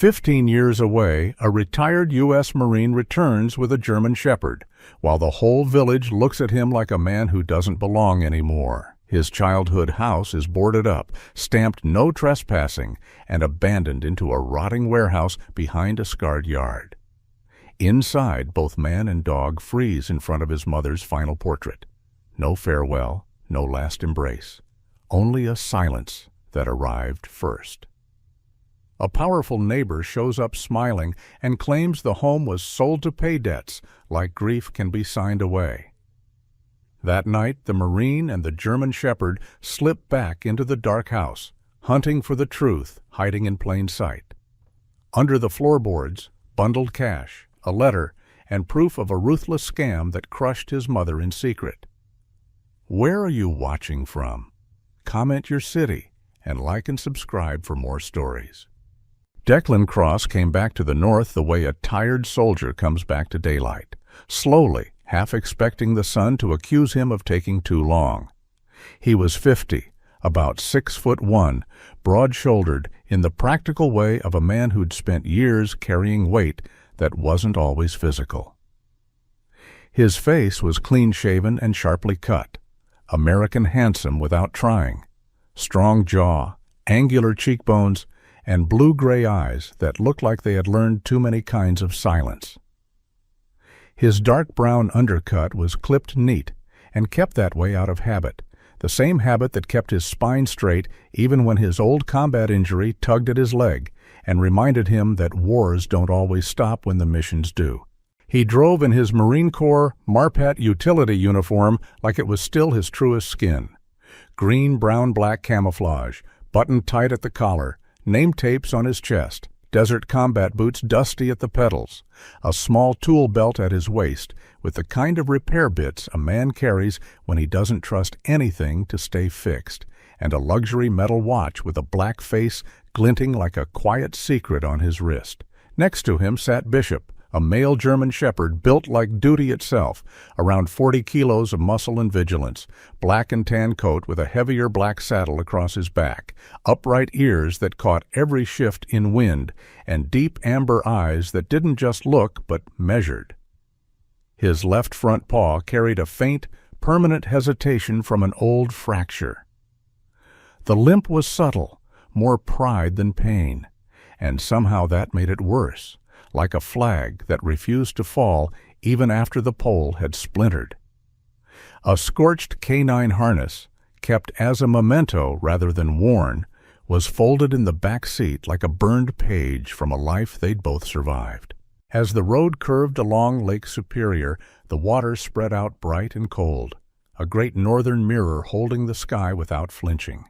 15 years away, a retired U.S. Marine returns with a German Shepherd, while the whole village looks at him like a man who doesn't belong anymore. His childhood house is boarded up, stamped no trespassing, and abandoned into a rotting warehouse behind a scarred yard. Inside, both man and dog freeze in front of his mother's final portrait. No farewell, no last embrace, only a silence that arrived first. A powerful neighbor shows up smiling and claims the home was sold to pay debts, like grief can be signed away. That night, the Marine and the German Shepherd slip back into the dark house, hunting for the truth hiding in plain sight. Under the floorboards, bundled cash, a letter, and proof of a ruthless scam that crushed his mother in secret. Where are you watching from? Comment your city, and like and subscribe for more stories. Declan Cross came back to the north the way a tired soldier comes back to daylight, slowly, half expecting the sun to accuse him of taking too long. He was 50, about 6'1", broad-shouldered, in the practical way of a man who'd spent years carrying weight that wasn't always physical. His face was clean-shaven and sharply cut, American handsome without trying, strong jaw, angular cheekbones, and blue-gray eyes that looked like they had learned too many kinds of silence. His dark brown undercut was clipped neat and kept that way out of habit, the same habit that kept his spine straight even when his old combat injury tugged at his leg and reminded him that wars don't always stop when the missions do. He drove in his Marine Corps Marpat utility uniform like it was still his truest skin. Green, brown, black camouflage, buttoned tight at the collar, name tapes on his chest, desert combat boots dusty at the pedals, a small tool belt at his waist with the kind of repair bits a man carries when he doesn't trust anything to stay fixed, and a luxury metal watch with a black face glinting like a quiet secret on his wrist. Next to him sat Bishop, a male German Shepherd built like duty itself, around 40 kilos of muscle and vigilance, black and tan coat with a heavier black saddle across his back, upright ears that caught every shift in wind, and deep amber eyes that didn't just look but measured. His left front paw carried a faint, permanent hesitation from an old fracture. The limp was subtle, more pride than pain, and somehow that made it worse, like a flag that refused to fall even after the pole had splintered. A scorched canine harness, kept as a memento rather than worn, was folded in the back seat like a burned page from a life they'd both survived. As the road curved along Lake Superior, the water spread out bright and cold, a great northern mirror holding the sky without flinching.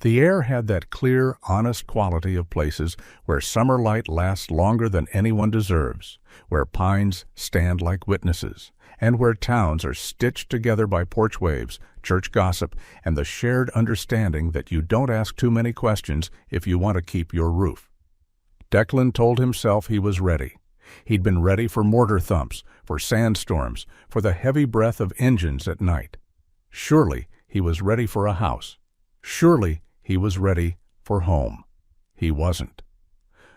The air had that clear, honest quality of places where summer light lasts longer than anyone deserves, where pines stand like witnesses, and where towns are stitched together by porch waves, church gossip, and the shared understanding that you don't ask too many questions if you want to keep your roof. Declan told himself he was ready. He'd been ready for mortar thumps, for sandstorms, for the heavy breath of engines at night. Surely he was ready for a house. Surely he was ready for home. He wasn't.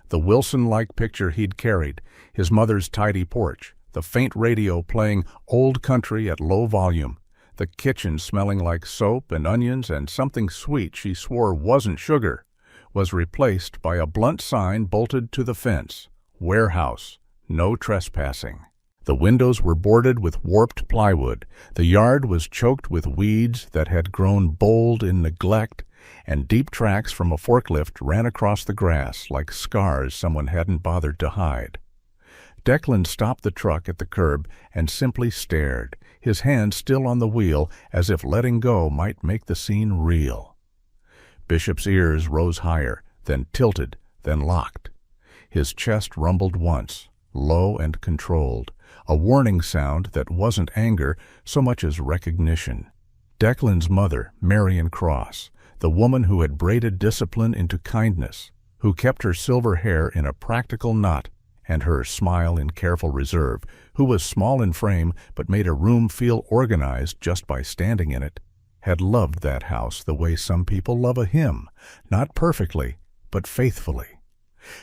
The Wilson-like picture he'd carried, his mother's tidy porch, the faint radio playing old country at low volume, the kitchen smelling like soap and onions and something sweet she swore wasn't sugar, was replaced by a blunt sign bolted to the fence, "Warehouse, no trespassing." The windows were boarded with warped plywood, the yard was choked with weeds that had grown bold in neglect, and deep tracks from a forklift ran across the grass like scars someone hadn't bothered to hide. Declan stopped the truck at the curb and simply stared, his hand still on the wheel as if letting go might make the scene real. Bishop's ears rose higher, then tilted, then locked. His chest rumbled once, low and controlled, a warning sound that wasn't anger so much as recognition. Declan's mother, Marion Cross, the woman who had braided discipline into kindness, who kept her silver hair in a practical knot and her smile in careful reserve, who was small in frame but made a room feel organized just by standing in it, had loved that house the way some people love a hymn, not perfectly, but faithfully.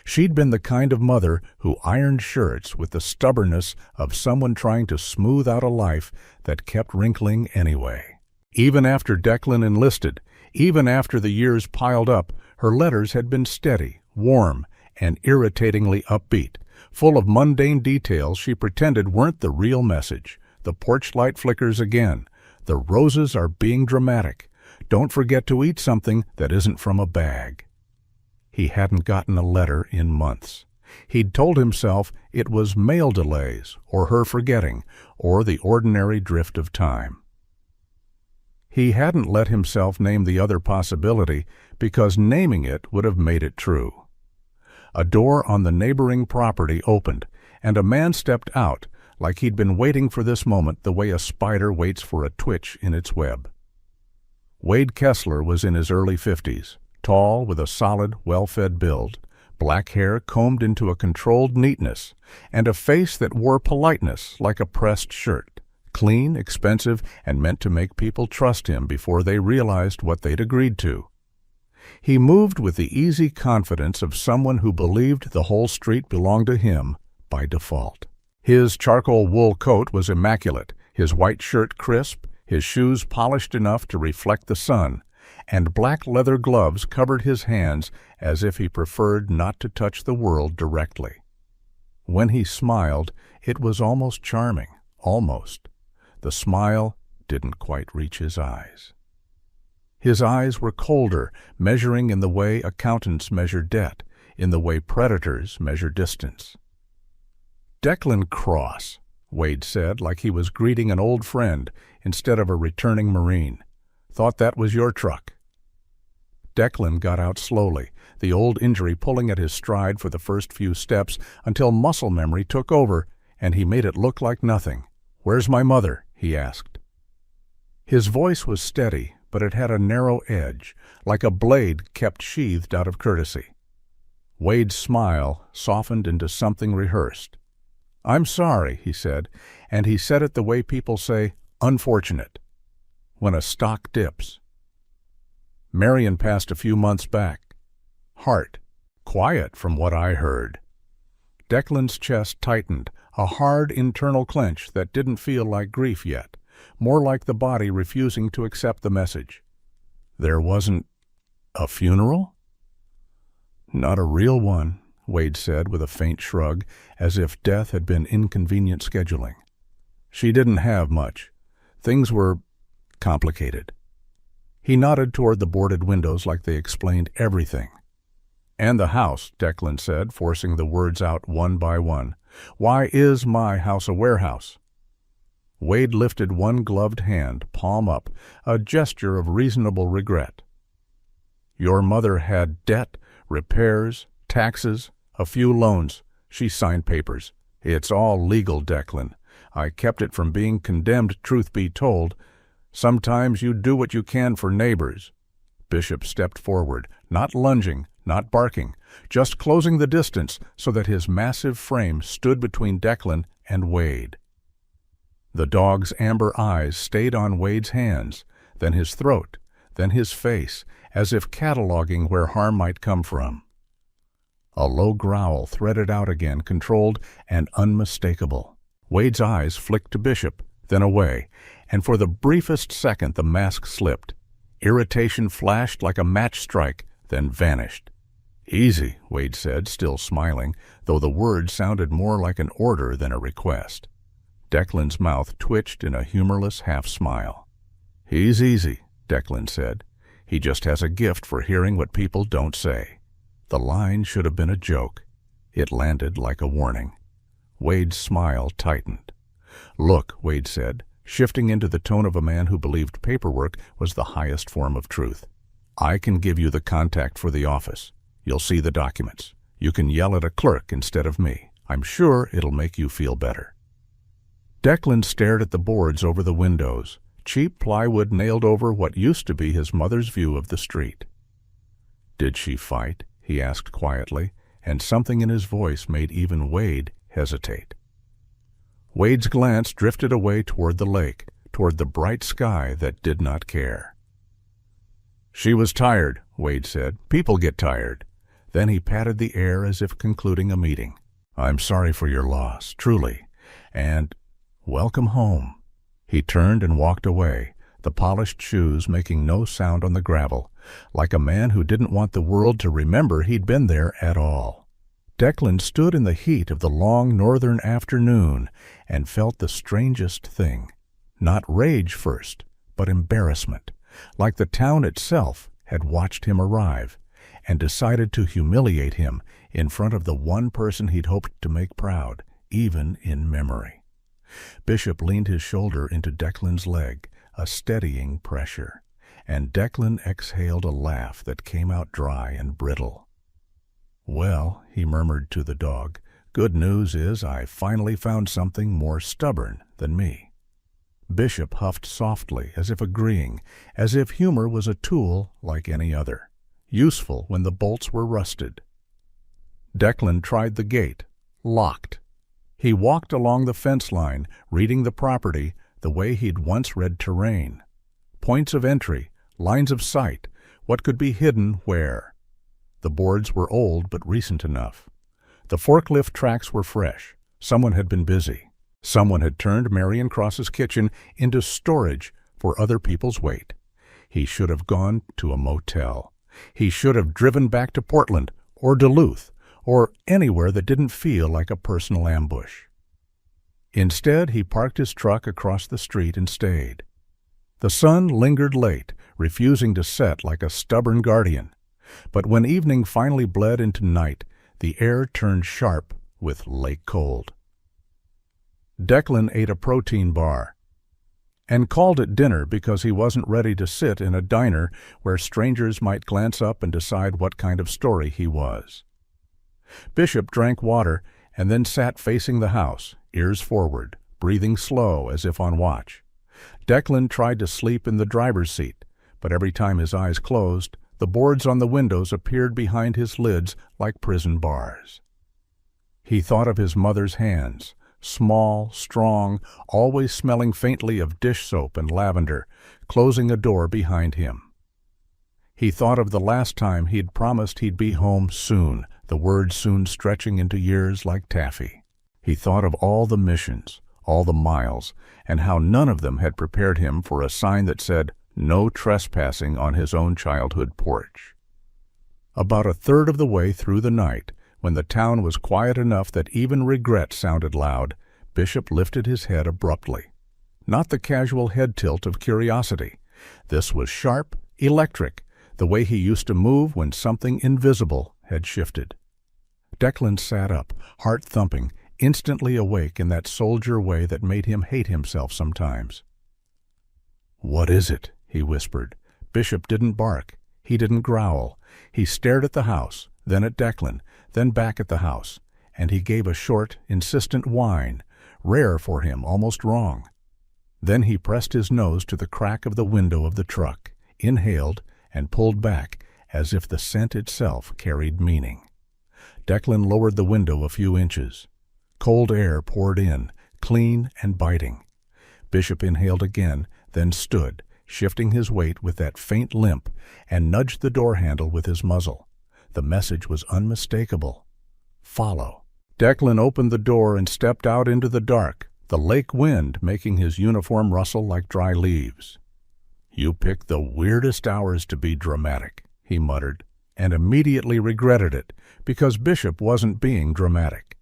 She'd been the kind of mother who ironed shirts with the stubbornness of someone trying to smooth out a life that kept wrinkling anyway. Even after Declan enlisted, even after the years piled up, her letters had been steady, warm, and irritatingly upbeat, full of mundane details she pretended weren't the real message. The porch light flickers again. The roses are being dramatic. Don't forget to eat something that isn't from a bag. He hadn't gotten a letter in months. He'd told himself it was mail delays, or her forgetting, or the ordinary drift of time. He hadn't let himself name the other possibility because naming it would have made it true. A door on the neighboring property opened, and a man stepped out, like he'd been waiting for this moment the way a spider waits for a twitch in its web. Wade Kessler was in his early 50s, tall with a solid, well-fed build, black hair combed into a controlled neatness, and a face that wore politeness like a pressed shirt, clean, expensive, and meant to make people trust him before they realized what they'd agreed to. He moved with the easy confidence of someone who believed the whole street belonged to him by default. His charcoal wool coat was immaculate, his white shirt crisp, his shoes polished enough to reflect the sun, and black leather gloves covered his hands as if he preferred not to touch the world directly. When he smiled, it was almost charming, almost. The smile didn't quite reach his eyes. His eyes were colder, measuring in the way accountants measure debt, in the way predators measure distance. "Declan Cross," Wade said, like he was greeting an old friend instead of a returning Marine. "Thought that was your truck." Declan got out slowly, the old injury pulling at his stride for the first few steps until muscle memory took over and he made it look like nothing. "Where's my mother?" he asked. His voice was steady, but it had a narrow edge, like a blade kept sheathed out of courtesy. Wade's smile softened into something rehearsed. "I'm sorry," he said, and he said it the way people say, "unfortunate," when a stock dips. "Marion passed a few months back. Heart. Quiet from what I heard." Declan's chest tightened, a hard internal clench that didn't feel like grief yet, more like the body refusing to accept the message. "There wasn't a funeral?" "Not a real one," Wade said with a faint shrug, as if death had been inconvenient scheduling. "She didn't have much. Things were complicated." He nodded toward the boarded windows like they explained everything. "And the house," Declan said, forcing the words out one by one. "Why is my house a warehouse?" Wade lifted one gloved hand, palm up, a gesture of reasonable regret. "Your mother had debt, repairs, taxes, a few loans. She signed papers. It's all legal, Declan. I kept it from being condemned, truth be told. Sometimes you do what you can for neighbors." Bishop stepped forward, not lunging, not barking, just closing the distance so that his massive frame stood between Declan and Wade. The dog's amber eyes stayed on Wade's hands, then his throat, then his face, as if cataloging where harm might come from. A low growl threaded out again, controlled and unmistakable. Wade's eyes flicked to Bishop, then away, and for the briefest second the mask slipped. Irritation flashed like a match strike, then vanished. "Easy," Wade said, still smiling, though the words sounded more like an order than a request. Declan's mouth twitched in a humorless half-smile. "He's easy," Declan said. "He just has a gift for hearing what people don't say." The line should have been a joke. It landed like a warning. Wade's smile tightened. "Look," Wade said, shifting into the tone of a man who believed paperwork was the highest form of truth. "I can give you the contact for the office. You'll see the documents. You can yell at a clerk instead of me. I'm sure it'll make you feel better." Declan stared at the boards over the windows, cheap plywood nailed over what used to be his mother's view of the street. "Did she fight?" he asked quietly, and something in his voice made even Wade hesitate. Wade's glance drifted away toward the lake, toward the bright sky that did not care. "She was tired," Wade said. "People get tired. Then he patted the air as if concluding a meeting. "I'm sorry for your loss, truly, and welcome home." He turned and walked away, the polished shoes making no sound on the gravel, like a man who didn't want the world to remember he'd been there at all. Declan stood in the heat of the long northern afternoon and felt the strangest thing. Not rage first, but embarrassment, like the town itself had watched him arrive and decided to humiliate him in front of the one person he'd hoped to make proud, even in memory. Bishop leaned his shoulder into Declan's leg, a steadying pressure, and Declan exhaled a laugh that came out dry and brittle. "Well," he murmured to the dog, "good news is I finally found something more stubborn than me." Bishop huffed softly, as if agreeing, as if humor was a tool like any other, useful when the bolts were rusted. Declan tried the gate, locked. He walked along the fence line, reading the property the way he'd once read terrain. Points of entry, lines of sight, what could be hidden where. The boards were old but recent enough. The forklift tracks were fresh. Someone had been busy. Someone had turned Marion Cross's kitchen into storage for other people's weight. He should have gone to a motel. He should have driven back to Portland or Duluth or anywhere that didn't feel like a personal ambush. Instead, he parked his truck across the street and stayed. The sun lingered late, refusing to set like a stubborn guardian. But when evening finally bled into night, the air turned sharp with lake cold. Declan ate a protein bar and called it dinner because he wasn't ready to sit in a diner where strangers might glance up and decide what kind of story he was. Bishop drank water and then sat facing the house, ears forward, breathing slow as if on watch. Declan tried to sleep in the driver's seat, but every time his eyes closed, the boards on the windows appeared behind his lids like prison bars. He thought of his mother's hands, small, strong, always smelling faintly of dish soap and lavender, closing a door behind him. He thought of the last time he'd promised he'd be home soon, the word soon stretching into years like taffy. He thought of all the missions, all the miles, and how none of them had prepared him for a sign that said, "No trespassing on his own childhood porch." About a third of the way through the night, when the town was quiet enough that even regret sounded loud, Bishop lifted his head abruptly. Not the casual head tilt of curiosity. This was sharp, electric, the way he used to move when something invisible had shifted. Declan sat up, heart thumping, instantly awake in that soldier way that made him hate himself sometimes. "What is it?" he whispered. Bishop didn't bark. He didn't growl. He stared at the house, then at Declan, then back at the house, and he gave a short, insistent whine, rare for him, almost wrong. Then he pressed his nose to the crack of the window of the truck, inhaled, and pulled back as if the scent itself carried meaning. Declan lowered the window a few inches. Cold air poured in, clean and biting. Bishop inhaled again, then stood, shifting his weight with that faint limp, and nudged the door handle with his muzzle. The message was unmistakable. Follow. Declan opened the door and stepped out into the dark, the lake wind making his uniform rustle like dry leaves. "You picked the weirdest hours to be dramatic," he muttered, and immediately regretted it, because Bishop wasn't being dramatic.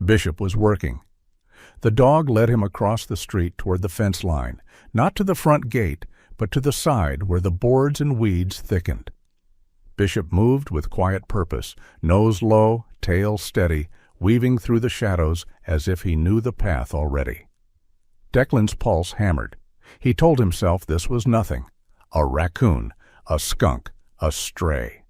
Bishop was working. The dog led him across the street toward the fence line, not to the front gate, but to the side where the boards and weeds thickened. Bishop moved with quiet purpose, nose low, tail steady, weaving through the shadows as if he knew the path already. Declan's pulse hammered. He told himself this was nothing. A raccoon, a skunk, a stray.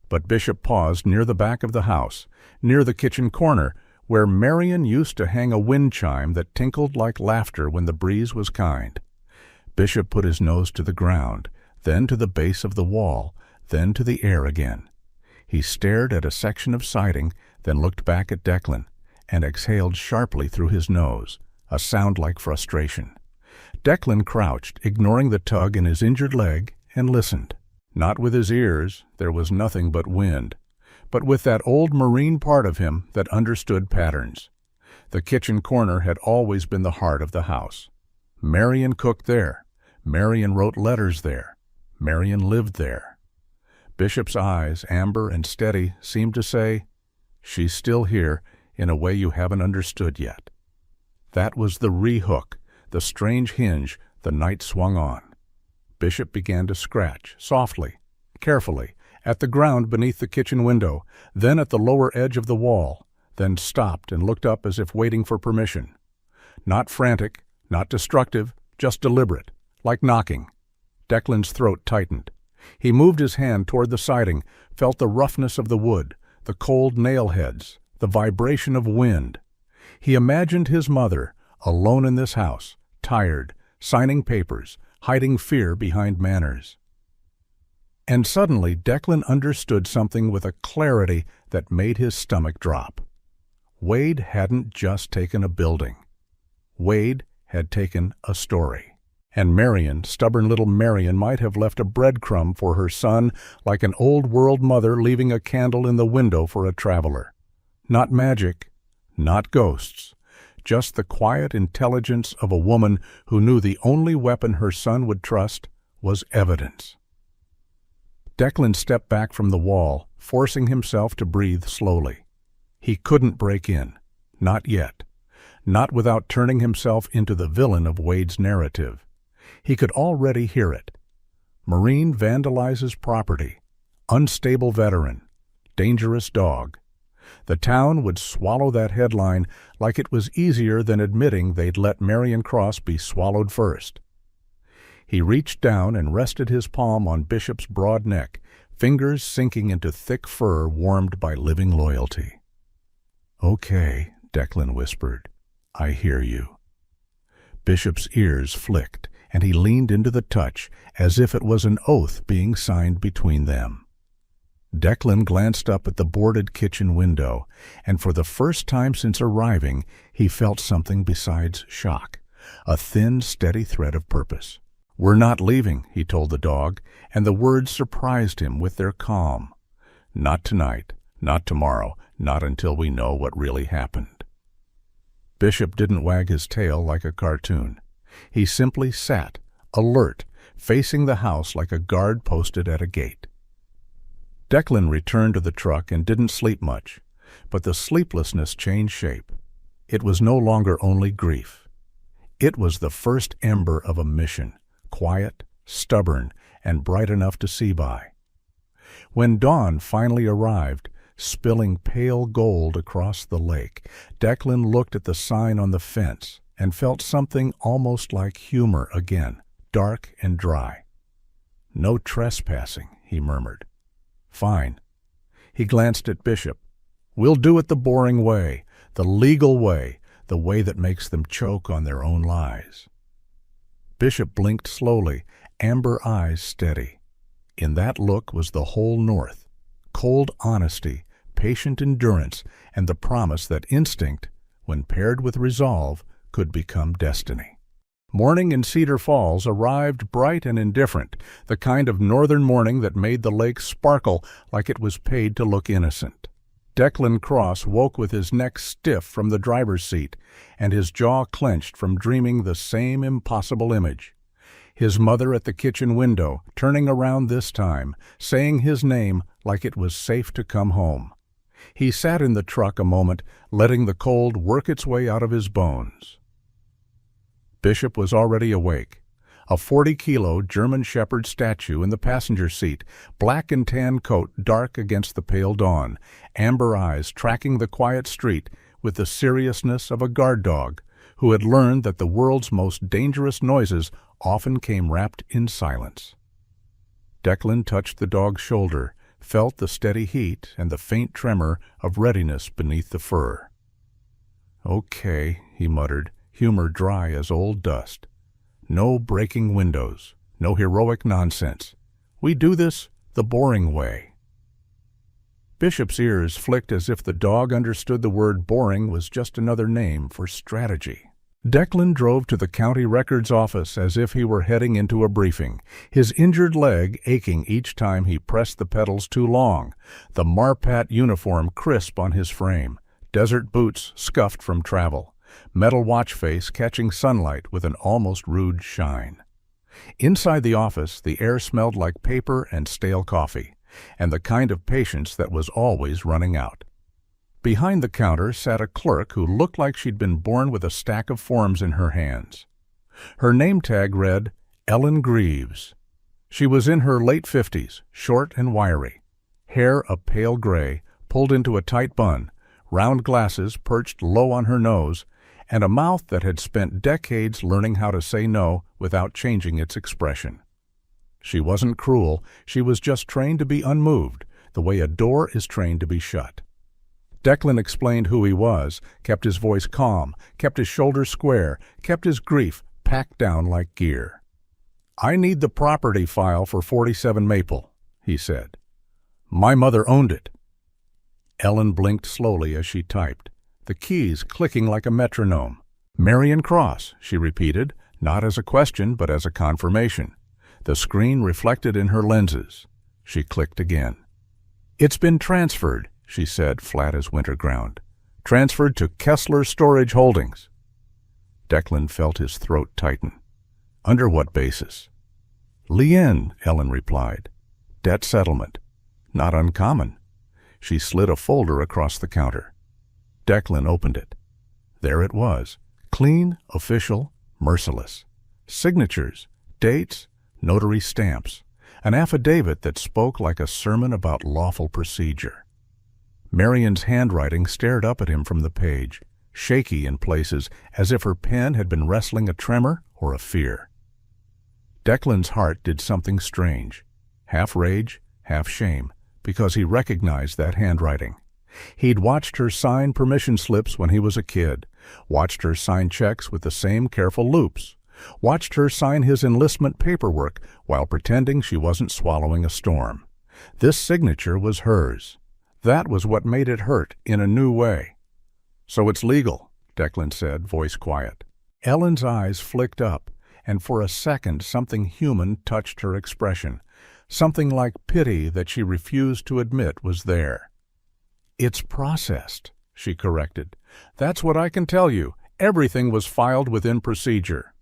But Bishop paused near the back of the house, near the kitchen corner, where Marion used to hang a wind chime that tinkled like laughter when the breeze was kind. Bishop put his nose to the ground, then to the base of the wall, then to the air again. He stared at a section of siding, then looked back at Declan, and exhaled sharply through his nose, a sound like frustration. Declan crouched, ignoring the tug in his injured leg, and listened. Not with his ears, there was nothing but wind. but with that old Marine part of him that understood patterns. The kitchen corner had always been the heart of the house. Marion cooked there. Marion wrote letters there. Marion lived there. Bishop's eyes, amber and steady, seemed to say, "She's still here in a way you haven't understood yet." That was the re-hook, the strange hinge the night swung on. Bishop began to scratch, softly, carefully, at the ground beneath the kitchen window, then at the lower edge of the wall, then stopped and looked up as if waiting for permission. Not frantic, not destructive, just deliberate, like knocking. Declan's throat tightened. He moved his hand toward the siding, felt the roughness of the wood, the cold nail heads, the vibration of wind. He imagined his mother, alone in this house, tired, signing papers, hiding fear behind manners. And suddenly Declan understood something with a clarity that made his stomach drop. Wade hadn't just taken a building. Wade had taken a story. And Marion, stubborn little Marion, might have left a breadcrumb for her son like an old-world mother leaving a candle in the window for a traveler. Not magic, not ghosts, just the quiet intelligence of a woman who knew the only weapon her son would trust was evidence. Declan stepped back from the wall, forcing himself to breathe slowly. He couldn't break in, not yet, not without turning himself into the villain of Wade's narrative. He could already hear it. Marine vandalizes property, unstable veteran, dangerous dog. The town would swallow that headline like it was easier than admitting they'd let Marion Cross be swallowed first. He reached down and rested his palm on Bishop's broad neck, fingers sinking into thick fur warmed by living loyalty. "Okay," Declan whispered. "I hear you." Bishop's ears flicked, and he leaned into the touch as if it was an oath being signed between them. Declan glanced up at the boarded kitchen window, and for the first time since arriving, he felt something besides shock, a thin, steady thread of purpose. "We're not leaving," he told the dog, and the words surprised him with their calm. "Not tonight, not tomorrow, not until we know what really happened." Bishop didn't wag his tail like a cartoon. He simply sat, alert, facing the house like a guard posted at a gate. Declan returned to the truck and didn't sleep much, but the sleeplessness changed shape. It was no longer only grief. It was the first ember of a mission, quiet, stubborn, and bright enough to see by. When dawn finally arrived, spilling pale gold across the lake, Declan looked at the sign on the fence and felt something almost like humor again, dark and dry. "No trespassing," he murmured. "Fine." He glanced at Bishop. "We'll do it the boring way, the legal way, the way that makes them choke on their own lies." Bishop blinked slowly, amber eyes steady. In that look was the whole North, cold honesty, patient endurance, and the promise that instinct, when paired with resolve, could become destiny. Morning in Cedar Falls arrived bright and indifferent, the kind of northern morning that made the lake sparkle like it was paid to look innocent. Declan Cross woke with his neck stiff from the driver's seat and his jaw clenched from dreaming the same impossible image. His mother at the kitchen window, turning around this time, saying his name like it was safe to come home. He sat in the truck a moment, letting the cold work its way out of his bones. Bishop was already awake. A 40-kilo German Shepherd statue in the passenger seat, black and tan coat dark against the pale dawn, amber eyes tracking the quiet street with the seriousness of a guard dog who had learned that the world's most dangerous noises often came wrapped in silence. Declan touched the dog's shoulder, felt the steady heat and the faint tremor of readiness beneath the fur. "Okay," he muttered, humor dry as old dust. "No breaking windows, no heroic nonsense. We do this the boring way." Bishop's ears flicked as if the dog understood the word boring was just another name for strategy. Declan drove to the county records office as if he were heading into a briefing, his injured leg aching each time he pressed the pedals too long, the Marpat uniform crisp on his frame, desert boots scuffed from travel, metal watch face catching sunlight with an almost rude shine. Inside the office, the air smelled like paper and stale coffee, and the kind of patience that was always running out. Behind the counter sat a clerk who looked like she'd been born with a stack of forms in her hands. Her name tag read, Ellen Greaves. She was in her late 50s, short and wiry, hair a pale gray, pulled into a tight bun, round glasses perched low on her nose, and a mouth that had spent decades learning how to say no without changing its expression. She wasn't cruel, she was just trained to be unmoved, the way a door is trained to be shut. Declan explained who he was, kept his voice calm, kept his shoulders square, kept his grief packed down like gear. "I need the property file for 47 Maple," he said. "My mother owned it." Ellen blinked slowly as she typed, the keys clicking like a metronome. "Marion Cross," she repeated, not as a question but as a confirmation. The screen reflected in her lenses. She clicked again. "It's been transferred," she said, flat as winter ground. "Transferred to Kessler Storage Holdings." Declan felt his throat tighten. "Under what basis?" "Lien," Ellen replied. "Debt settlement. Not uncommon." She slid a folder across the counter. Declan opened it. There it was, clean, official, merciless. Signatures, dates, notary stamps, an affidavit that spoke like a sermon about lawful procedure. Marion's handwriting stared up at him from the page, shaky in places as if her pen had been wrestling a tremor or a fear. Declan's heart did something strange, half rage, half shame, because he recognized that handwriting. He'd watched her sign permission slips when he was a kid, watched her sign checks with the same careful loops, watched her sign his enlistment paperwork while pretending she wasn't swallowing a storm. This signature was hers. That was what made it hurt in a new way. "So it's legal," Declan said, voice quiet. Ellen's eyes flicked up, and for a second something human touched her expression, something like pity that she refused to admit was there. "It's processed," she corrected. "That's what I can tell you. Everything was filed within procedure."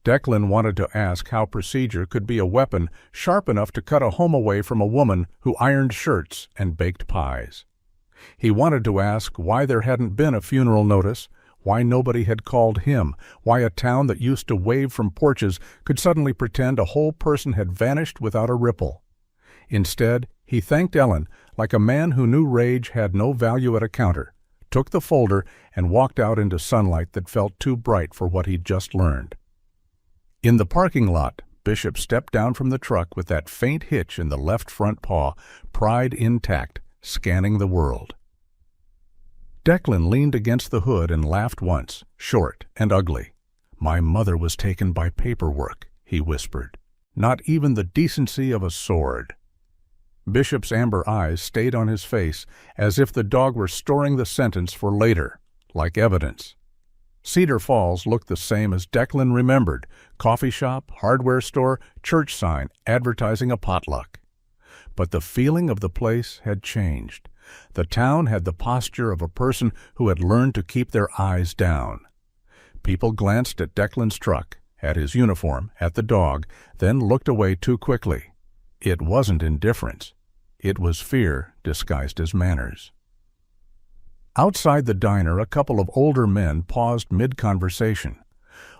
Declan wanted to ask how procedure could be a weapon sharp enough to cut a home away from a woman who ironed shirts and baked pies. He wanted to ask why there hadn't been a funeral notice, why nobody had called him, why a town that used to wave from porches could suddenly pretend a whole person had vanished without a ripple. Instead, he thanked Ellen like a man who knew rage had no value at a counter, took the folder, and walked out into sunlight that felt too bright for what he'd just learned. In the parking lot, Bishop stepped down from the truck with that faint hitch in the left front paw, pride intact, scanning the world. Declan leaned against the hood and laughed once, short and ugly. "My mother was taken by paperwork," he whispered. "Not even the decency of a sword." Bishop's amber eyes stayed on his face, as if the dog were storing the sentence for later, like evidence. Cedar Falls looked the same as Declan remembered: coffee shop, hardware store, church sign advertising a potluck. But the feeling of the place had changed. The town had the posture of a person who had learned to keep their eyes down. People glanced at Declan's truck, at his uniform, at the dog, then looked away too quickly. It wasn't indifference. It was fear disguised as manners. Outside the diner, a couple of older men paused mid-conversation.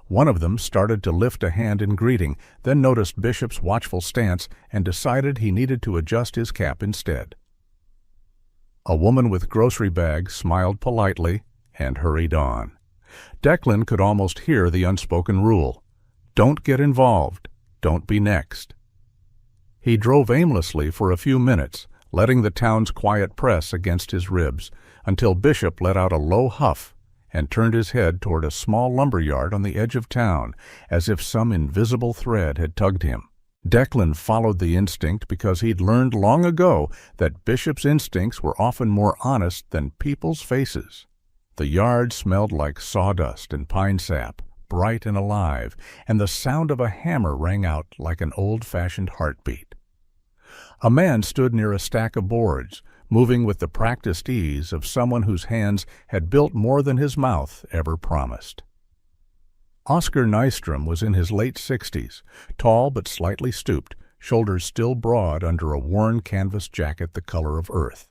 One of them started to lift a hand in greeting, then noticed Bishop's watchful stance and decided he needed to adjust his cap instead. A woman with grocery bags smiled politely and hurried on. Declan could almost hear the unspoken rule: don't get involved, don't be next. He drove aimlessly for a few minutes, letting the town's quiet press against his ribs, until Bishop let out a low huff and turned his head toward a small lumber yard on the edge of town, as if some invisible thread had tugged him. Declan followed the instinct because he'd learned long ago that Bishop's instincts were often more honest than people's faces. The yard smelled like sawdust and pine sap, bright and alive, and the sound of a hammer rang out like an old-fashioned heartbeat. A man stood near a stack of boards, moving with the practiced ease of someone whose hands had built more than his mouth ever promised. Oscar Nystrom was in his late 60s, tall but slightly stooped, shoulders still broad under a worn canvas jacket the color of earth.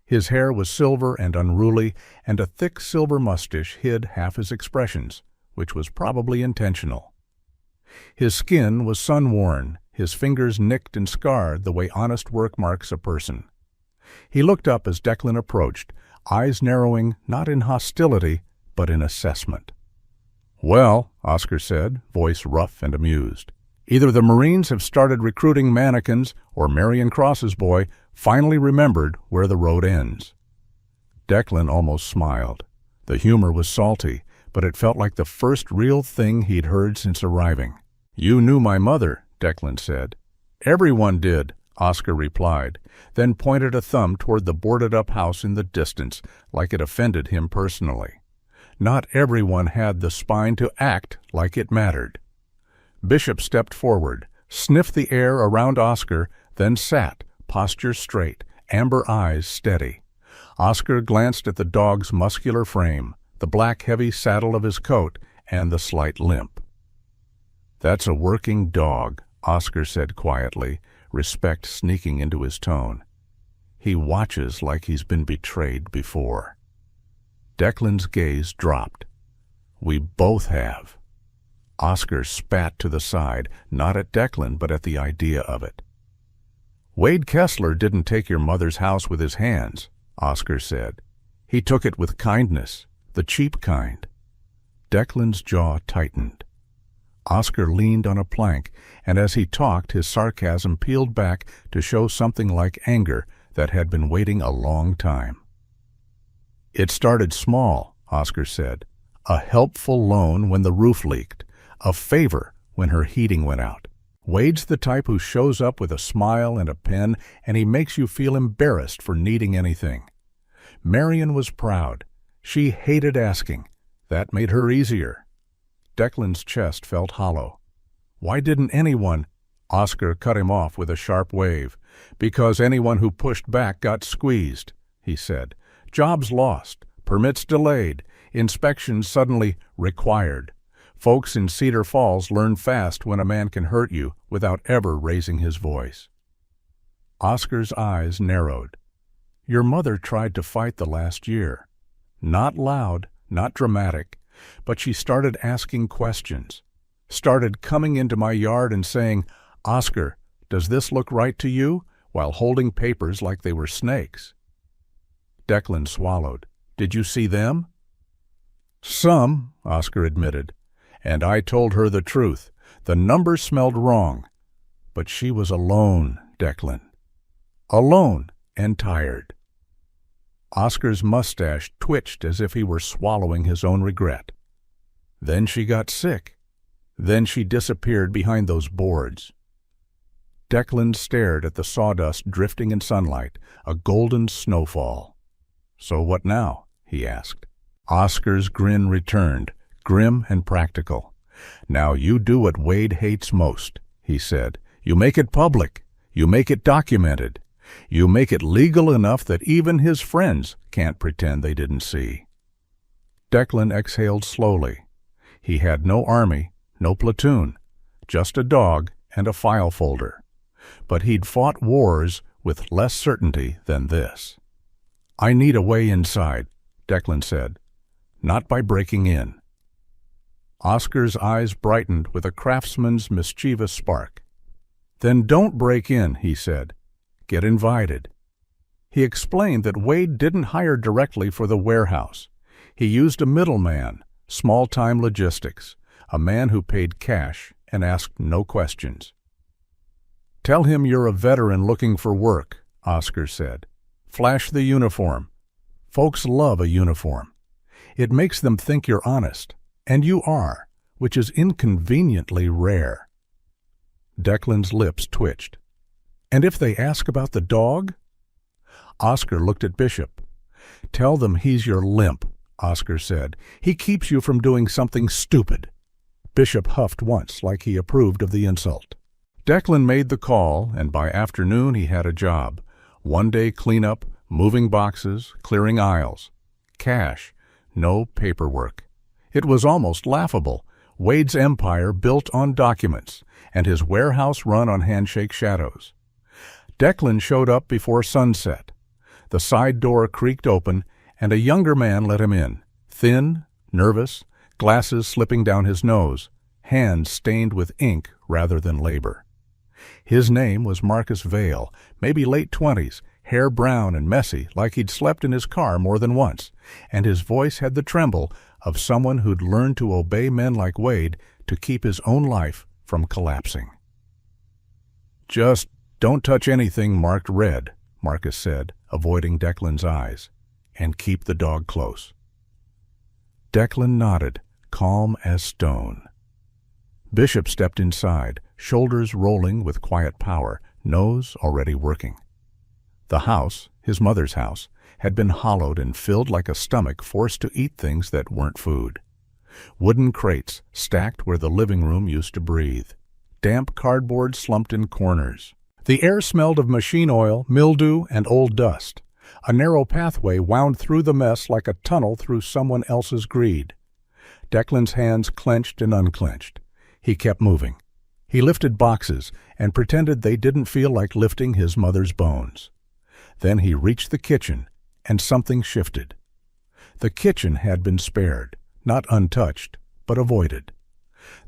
His hair was silver and unruly, and a thick silver mustache hid half his expressions, which was probably intentional. His skin was sun-worn, his fingers nicked and scarred the way honest work marks a person. He looked up as Declan approached, eyes narrowing not in hostility, but in assessment. "Well," Oscar said, voice rough and amused, "either the Marines have started recruiting mannequins, or Marion Cross's boy finally remembered where the road ends." Declan almost smiled. The humor was salty, but it felt like the first real thing he'd heard since arriving. "You knew my mother," Declan said. "Everyone did," Oscar replied, then pointed a thumb toward the boarded-up house in the distance, like it offended him personally. Not everyone had the spine to act like it mattered. Bishop stepped forward, sniffed the air around Oscar, then sat, posture straight, amber eyes steady. Oscar glanced at the dog's muscular frame, the black heavy saddle of his coat, and the slight limp. "That's a working dog," Oscar said quietly, respect sneaking into his tone. "He watches like he's been betrayed before." Declan's gaze dropped. "We both have." Oscar spat to the side, not at Declan, but at the idea of it. "Wade Kessler didn't take your mother's house with his hands," Oscar said. "He took it with kindness, the cheap kind." Declan's jaw tightened. Oscar leaned on a plank, and as he talked, his sarcasm peeled back to show something like anger that had been waiting a long time. "It started small," Oscar said. "A helpful loan when the roof leaked, a favor when her heating went out. Wade's the type who shows up with a smile and a pen, and he makes you feel embarrassed for needing anything. Marion was proud. She hated asking. That made her easier." Declan's chest felt hollow. "Why didn't anyone—" Oscar cut him off with a sharp wave. "Because anyone who pushed back got squeezed," he said. "Jobs lost, permits delayed, inspections suddenly required. Folks in Cedar Falls learn fast when a man can hurt you without ever raising his voice." Oscar's eyes narrowed. "Your mother tried to fight the last year. Not loud, not dramatic, but she started asking questions. Started coming into my yard and saying, 'Oscar, does this look right to you?' while holding papers like they were snakes." Declan swallowed. "Did you see them?" "Some," Oscar admitted. "And I told her the truth. The numbers smelled wrong. But she was alone, Declan. Alone and tired." Oscar's mustache twitched as if he were swallowing his own regret. "Then she got sick. Then she disappeared behind those boards." Declan stared at the sawdust drifting in sunlight, a golden snowfall. "So what now?" he asked. Oscar's grin returned, grim and practical. "Now you do what Wade hates most," he said. "You make it public. You make it documented. You make it legal enough that even his friends can't pretend they didn't see." Declan exhaled slowly. He had no army, no platoon, just a dog and a file folder. But he'd fought wars with less certainty than this. "I need a way inside," Declan said. "Not by breaking in." Oscar's eyes brightened with a craftsman's mischievous spark. "Then don't break in," he said. "Get invited." He explained that Wade didn't hire directly for the warehouse. He used a middleman, small-time logistics, a man who paid cash and asked no questions. "Tell him you're a veteran looking for work," Oscar said. "Flash the uniform. Folks love a uniform. It makes them think you're honest, and you are, which is inconveniently rare." Declan's lips twitched. "And if they ask about the dog?" Oscar looked at Bishop. "Tell them he's your limp, Oscar said. "He keeps you from doing something stupid." Bishop huffed once, like he approved of the insult. Declan made the call, and by afternoon he had a job. One-day cleanup, moving boxes, clearing aisles. Cash, no paperwork. It was almost laughable. Wade's empire built on documents, and his warehouse run on handshake shadows. Declan showed up before sunset. The side door creaked open, and a younger man let him in. Thin, nervous, glasses slipping down his nose, hands stained with ink rather than labor. His name was Marcus Vale, maybe late 20s, hair brown and messy like he'd slept in his car more than once, and his voice had the tremble of someone who'd learned to obey men like Wade to keep his own life from collapsing. "Just don't touch anything marked red," Marcus said, avoiding Declan's eyes, "and keep the dog close." Declan nodded, calm as stone. Bishop stepped inside, shoulders rolling with quiet power, nose already working. The house, his mother's house, had been hollowed and filled like a stomach forced to eat things that weren't food. Wooden crates stacked where the living room used to breathe. Damp cardboard slumped in corners. The air smelled of machine oil, mildew, and old dust. A narrow pathway wound through the mess like a tunnel through someone else's greed. Declan's hands clenched and unclenched. He kept moving. He lifted boxes and pretended they didn't feel like lifting his mother's bones. Then he reached the kitchen, and something shifted. The kitchen had been spared, not untouched, but avoided.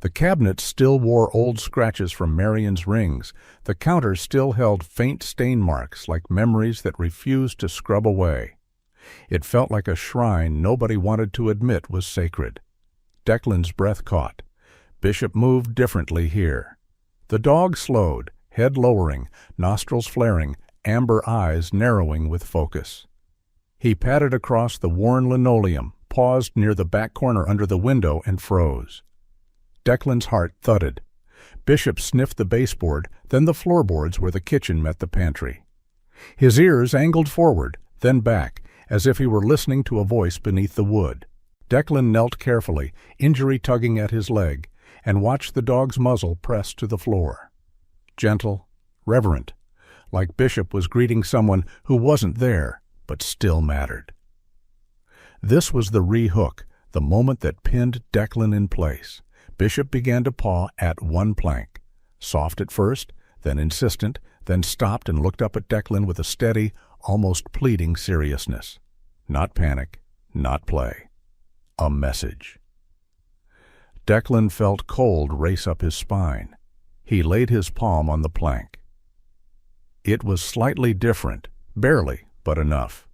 The cabinets still wore old scratches from Marion's rings. The counter still held faint stain marks like memories that refused to scrub away. It felt like a shrine nobody wanted to admit was sacred. Declan's breath caught. Bishop moved differently here. The dog slowed, head lowering, nostrils flaring, amber eyes narrowing with focus. He padded across the worn linoleum, paused near the back corner under the window, and froze. Declan's heart thudded. Bishop sniffed the baseboard, then the floorboards where the kitchen met the pantry. His ears angled forward, then back, as if he were listening to a voice beneath the wood. Declan knelt carefully, injury tugging at his leg, and watched the dog's muzzle press to the floor. Gentle, reverent, like Bishop was greeting someone who wasn't there, but still mattered. This was the re-hook, the moment that pinned Declan in place. Bishop began to paw at one plank. Soft at first, then insistent, then stopped and looked up at Declan with a steady, almost pleading seriousness. Not panic, not play. A message. Declan felt cold race up his spine. He laid his palm on the plank. It was slightly different, barely, but enough.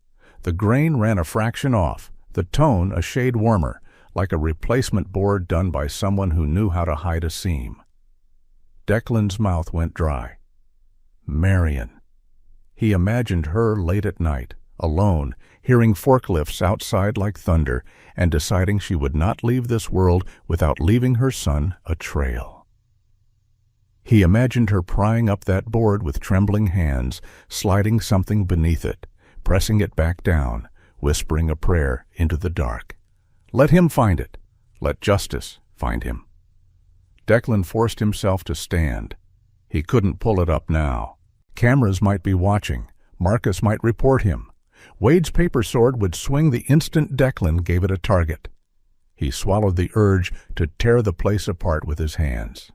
The grain ran a fraction off, the tone a shade warmer, like a replacement board done by someone who knew how to hide a seam. Declan's mouth went dry. Marion. He imagined her late at night, alone, hearing forklifts outside like thunder, and deciding she would not leave this world without leaving her son a trail. He imagined her prying up that board with trembling hands, sliding something beneath it, pressing it back down, whispering a prayer into the dark. Let him find it. Let justice find him. Declan forced himself to stand. He couldn't pull it up now. Cameras might be watching. Marcus might report him. Wade's paper sword would swing the instant Declan gave it a target. He swallowed the urge to tear the place apart with his hands.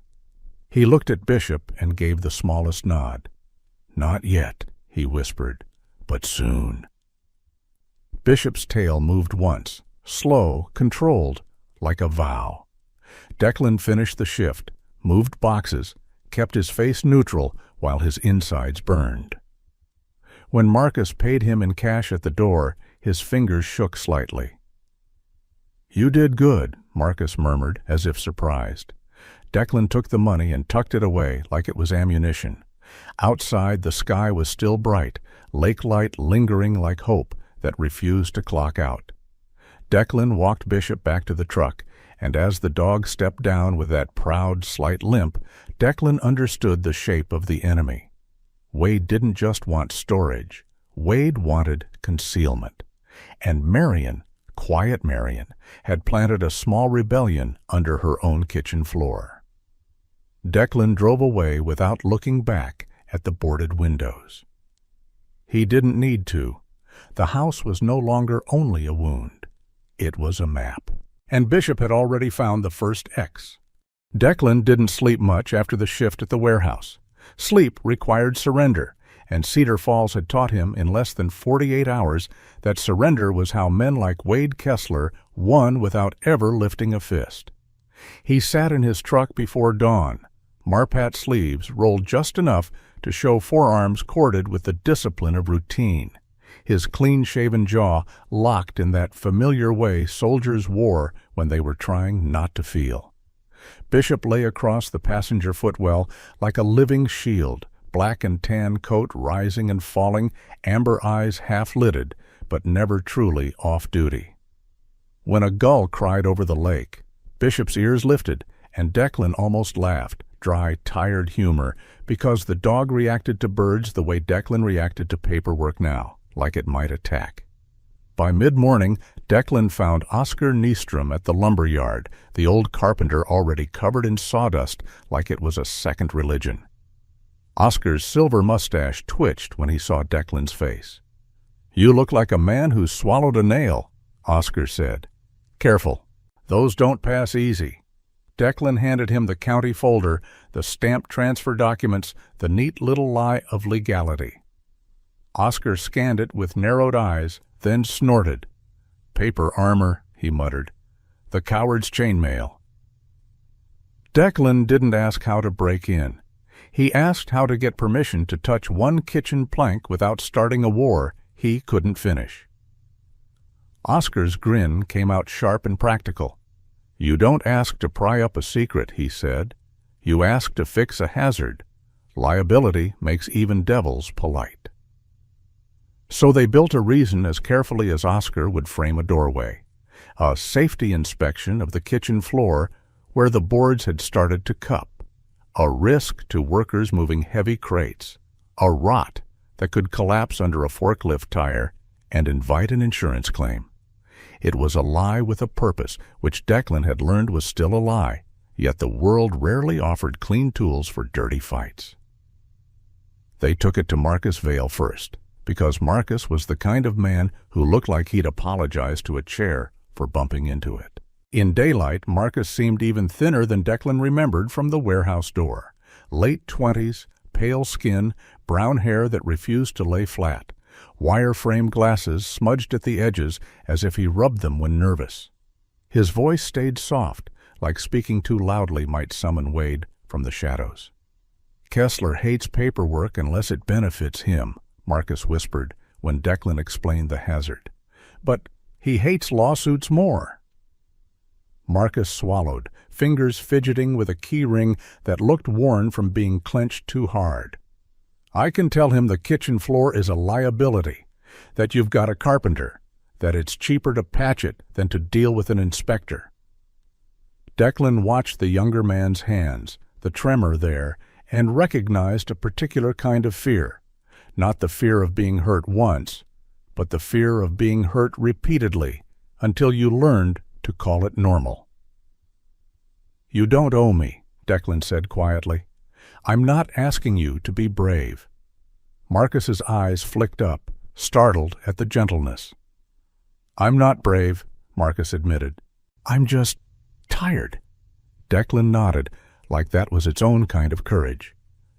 He looked at Bishop and gave the smallest nod. Not yet, he whispered, but soon. Bishop's tail moved once, slow, controlled, like a vow. Declan finished the shift, moved boxes, kept his face neutral while his insides burned. When Marcus paid him in cash at the door, his fingers shook slightly. You did good, Marcus murmured, as if surprised. Declan took the money and tucked it away like it was ammunition. Outside, the sky was still bright, lake light lingering like hope that refused to clock out. Declan walked Bishop back to the truck, and as the dog stepped down with that proud, slight limp, Declan understood the shape of the enemy. Wade didn't just want storage. Wade wanted concealment. And Marion, quiet Marion, had planted a small rebellion under her own kitchen floor. Declan drove away without looking back at the boarded windows. He didn't need to. The house was no longer only a wound. It was a map. And Bishop had already found the first X. Declan didn't sleep much after the shift at the warehouse. Sleep required surrender, and Cedar Falls had taught him in less than 48 hours that surrender was how men like Wade Kessler won without ever lifting a fist. He sat in his truck before dawn, Marpat sleeves rolled just enough to show forearms corded with the discipline of routine, his clean-shaven jaw locked in that familiar way soldiers wore when they were trying not to feel. Bishop lay across the passenger footwell like a living shield, black and tan coat rising and falling, amber eyes half-lidded, but never truly off-duty. When a gull cried over the lake, Bishop's ears lifted, and Declan almost laughed, dry, tired humor, because the dog reacted to birds the way Declan reacted to paperwork now, like it might attack. By mid-morning, Declan found Oscar Nystrom at the lumber yard, the old carpenter already covered in sawdust like it was a second religion. Oscar's silver mustache twitched when he saw Declan's face. "You look like a man who swallowed a nail," Oscar said. "Careful. Those don't pass easy." Declan handed him the county folder, the stamped transfer documents, the neat little lie of legality. Oscar scanned it with narrowed eyes, then snorted. "Paper armor," he muttered. "The coward's chainmail." Declan didn't ask how to break in. He asked how to get permission to touch one kitchen plank without starting a war he couldn't finish. Oscar's grin came out sharp and practical. "You don't ask to pry up a secret," he said. "You ask to fix a hazard. Liability makes even devils polite." So they built a reason as carefully as Oscar would frame a doorway. A safety inspection of the kitchen floor where the boards had started to cup. A risk to workers moving heavy crates. A rot that could collapse under a forklift tire and invite an insurance claim. It was a lie with a purpose, which Declan had learned was still a lie, yet the world rarely offered clean tools for dirty fights. They took it to Marcus Vale first, because Marcus was the kind of man who looked like he'd apologize to a chair for bumping into it. In daylight, Marcus seemed even thinner than Declan remembered from the warehouse door. Late 20s, pale skin, brown hair that refused to lay flat. Wire-frame glasses smudged at the edges as if he rubbed them when nervous. His voice stayed soft, like speaking too loudly might summon Wade from the shadows. "Kessler hates paperwork unless it benefits him," Marcus whispered when Declan explained the hazard. "But he hates lawsuits more." Marcus swallowed, fingers fidgeting with a key ring that looked worn from being clenched too hard. "I can tell him the kitchen floor is a liability, that you've got a carpenter, that it's cheaper to patch it than to deal with an inspector." Declan watched the younger man's hands, the tremor there, and recognized a particular kind of fear. Not the fear of being hurt once, but the fear of being hurt repeatedly until you learned to call it normal. "You don't owe me," Declan said quietly. "I'm not asking you to be brave." Marcus's eyes flicked up, startled at the gentleness. "I'm not brave," Marcus admitted. "I'm just tired." Declan nodded, like that was its own kind of courage.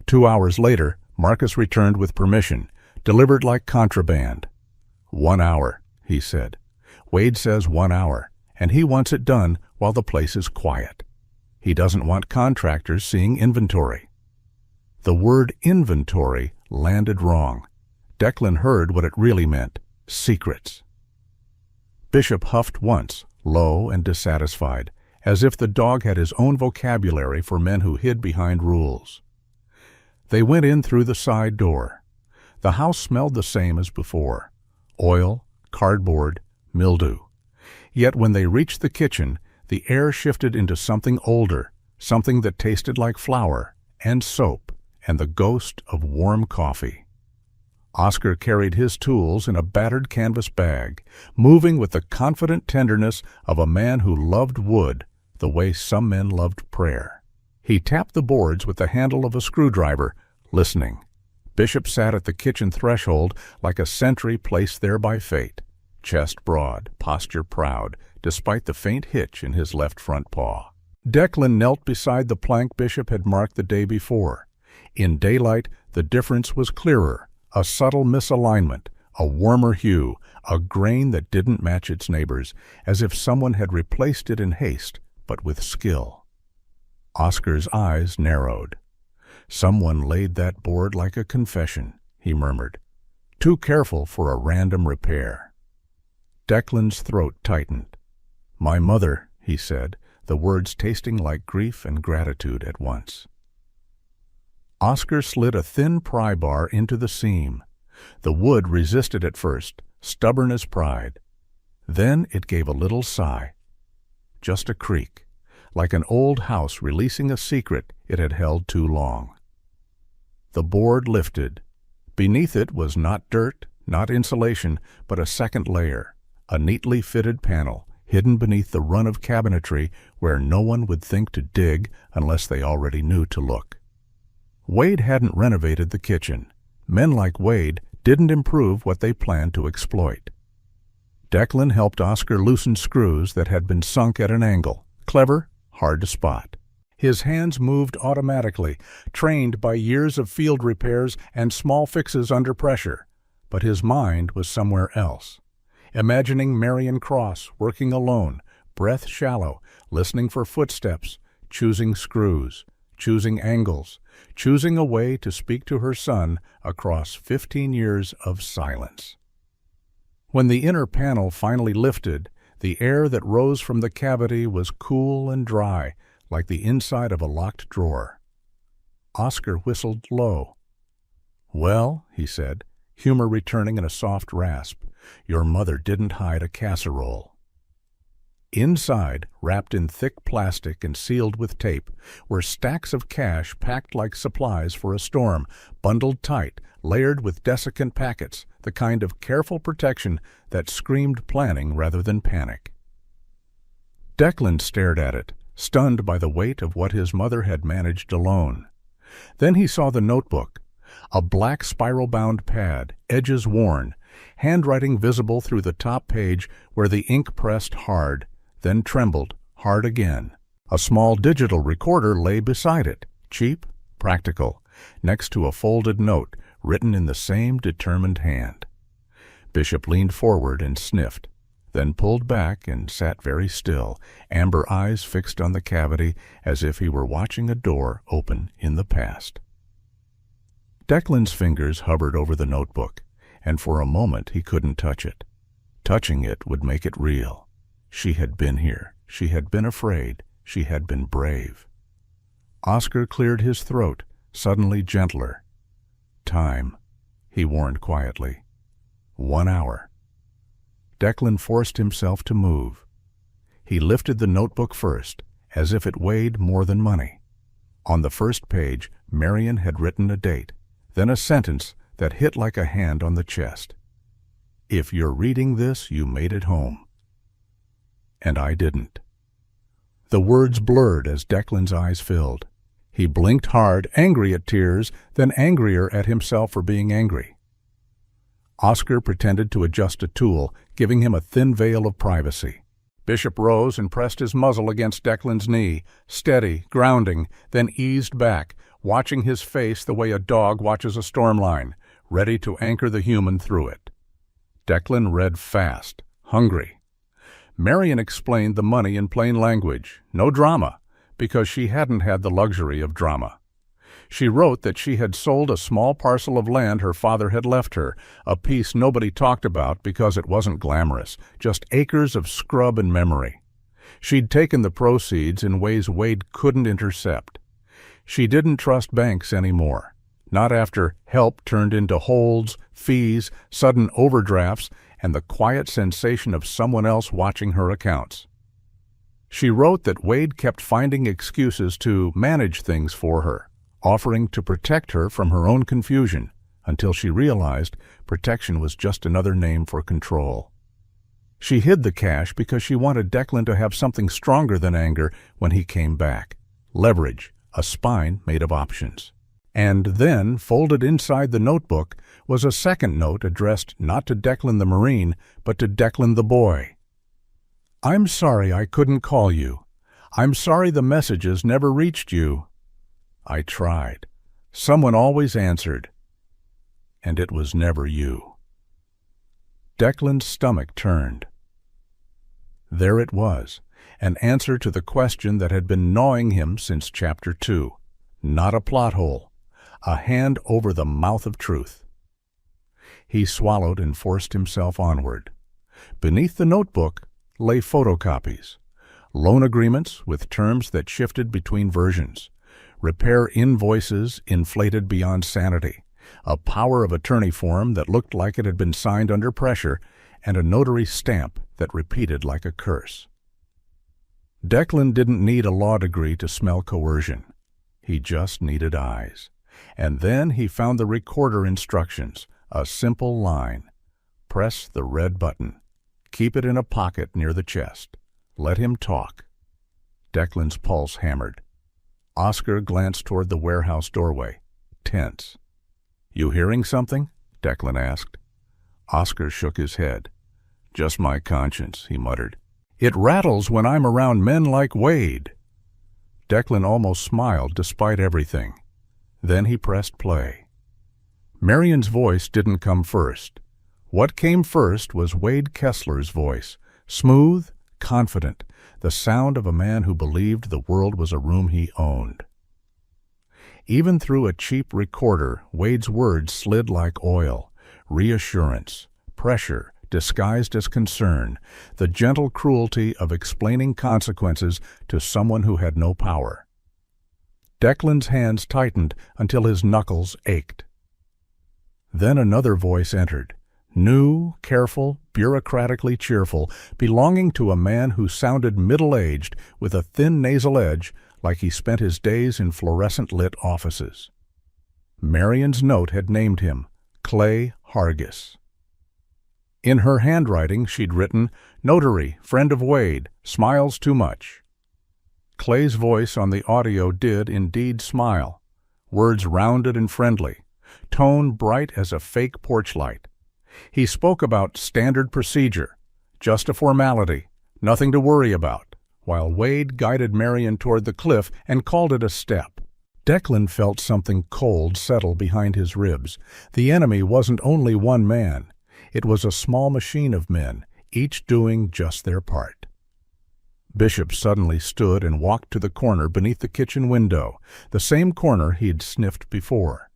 2 hours later, Marcus returned with permission, delivered like contraband. "1 hour," he said. "Wade says 1 hour, and he wants it done while the place is quiet. He doesn't want contractors seeing inventory." The word inventory landed wrong. Declan heard what it really meant: secrets. Bishop huffed once, low and dissatisfied, as if the dog had his own vocabulary for men who hid behind rules. They went in through the side door. The house smelled the same as before: oil, cardboard, mildew. Yet when they reached the kitchen, the air shifted into something older, something that tasted like flour and soap and the ghost of warm coffee. Oscar carried his tools in a battered canvas bag, moving with the confident tenderness of a man who loved wood the way some men loved prayer. He tapped the boards with the handle of a screwdriver, listening. Bishop sat at the kitchen threshold like a sentry placed there by fate, chest broad, posture proud, despite the faint hitch in his left front paw. Declan knelt beside the plank Bishop had marked the day before. In daylight, the difference was clearer, a subtle misalignment, a warmer hue, a grain that didn't match its neighbors, as if someone had replaced it in haste, but with skill. Oscar's eyes narrowed. "Someone laid that board like a confession," he murmured. "Too careful for a random repair." Declan's throat tightened. "My mother," he said, the words tasting like grief and gratitude at once. Oscar slid a thin pry bar into the seam. The wood resisted at first, stubborn as pride. Then it gave a little sigh. Just a creak, like an old house releasing a secret it had held too long. The board lifted. Beneath it was not dirt, not insulation, but a second layer, a neatly fitted panel, hidden beneath the run of cabinetry where no one would think to dig unless they already knew to look. Wade hadn't renovated the kitchen. Men like Wade didn't improve what they planned to exploit. Declan helped Oscar loosen screws that had been sunk at an angle. Clever, hard to spot. His hands moved automatically, trained by years of field repairs and small fixes under pressure. But his mind was somewhere else. Imagining Marion Cross working alone, breath shallow, listening for footsteps, choosing screws, choosing angles, choosing a way to speak to her son across 15 years of silence. When the inner panel finally lifted, the air that rose from the cavity was cool and dry, like the inside of a locked drawer. Oscar whistled low. "Well," he said, humor returning in a soft rasp, "your mother didn't hide a casserole." Inside, wrapped in thick plastic and sealed with tape, were stacks of cash packed like supplies for a storm, bundled tight, layered with desiccant packets, the kind of careful protection that screamed planning rather than panic. Declan stared at it, stunned by the weight of what his mother had managed alone. Then he saw the notebook, a black spiral-bound pad, edges worn, handwriting visible through the top page where the ink pressed hard, then trembled, hard again. A small digital recorder lay beside it, cheap, practical, next to a folded note written in the same determined hand. Bishop leaned forward and sniffed, then pulled back and sat very still, amber eyes fixed on the cavity as if he were watching a door open in the past. Declan's fingers hovered over the notebook, and for a moment he couldn't touch it. Touching it would make it real. She had been here. She had been afraid. She had been brave. Oscar cleared his throat, suddenly gentler. "Time," he warned quietly. 1 hour. Declan forced himself to move. He lifted the notebook first, as if it weighed more than money. On the first page, Marion had written a date, then a sentence that hit like a hand on the chest. "If you're reading this, you made it home." And I didn't. The words blurred as Declan's eyes filled. He blinked hard, angry at tears, then angrier at himself for being angry. Oscar pretended to adjust a tool, giving him a thin veil of privacy. Bishop rose and pressed his muzzle against Declan's knee, steady, grounding, then eased back, watching his face the way a dog watches a storm line, ready to anchor the human through it. Declan read fast, hungry. Marion explained the money in plain language, no drama, because she hadn't had the luxury of drama. She wrote that she had sold a small parcel of land her father had left her, a piece nobody talked about because it wasn't glamorous, just acres of scrub and memory. She'd taken the proceeds in ways Wade couldn't intercept. She didn't trust banks anymore, not after help turned into holds, fees, sudden overdrafts, and the quiet sensation of someone else watching her accounts. She wrote that Wade kept finding excuses to manage things for her, offering to protect her from her own confusion, until she realized protection was just another name for control. She hid the cash because she wanted Declan to have something stronger than anger when he came back. Leverage, a spine made of options. And then, folded inside the notebook, was a second note addressed not to Declan the Marine, but to Declan the boy. "I'm sorry I couldn't call you. I'm sorry the messages never reached you. I tried. Someone always answered. And it was never you." Declan's stomach turned. There it was, an answer to the question that had been gnawing him since Chapter 2. Not a plot hole. A hand over the mouth of truth. He swallowed and forced himself onward. Beneath the notebook lay photocopies, loan agreements with terms that shifted between versions, repair invoices inflated beyond sanity, a power of attorney form that looked like it had been signed under pressure, and a notary stamp that repeated like a curse. Declan didn't need a law degree to smell coercion. He just needed eyes. And then he found the recorder instructions, a simple line. Press the red button. Keep it in a pocket near the chest. Let him talk. Declan's pulse hammered. Oscar glanced toward the warehouse doorway, tense. "You hearing something?" Declan asked. Oscar shook his head. "Just my conscience," he muttered. "It rattles when I'm around men like Wade." Declan almost smiled despite everything. Then he pressed play. Marion's voice didn't come first. What came first was Wade Kessler's voice, smooth, confident, the sound of a man who believed the world was a room he owned. Even through a cheap recorder, Wade's words slid like oil, reassurance, pressure, disguised as concern, the gentle cruelty of explaining consequences to someone who had no power. Declan's hands tightened until his knuckles ached. Then another voice entered, new, careful, bureaucratically cheerful, belonging to a man who sounded middle-aged with a thin nasal edge like he spent his days in fluorescent-lit offices. Marion's note had named him Clay Hargis. In her handwriting, she'd written, "Notary, friend of Wade, smiles too much." Clay's voice on the audio did indeed smile, words rounded and friendly, tone bright as a fake porch light. He spoke about standard procedure, just a formality, nothing to worry about, while Wade guided Marion toward the cliff and called it a step. Declan felt something cold settle behind his ribs. The enemy wasn't only one man. It was a small machine of men, each doing just their part. Bishop suddenly stood and walked to the corner beneath the kitchen window, the same corner he'd sniffed before.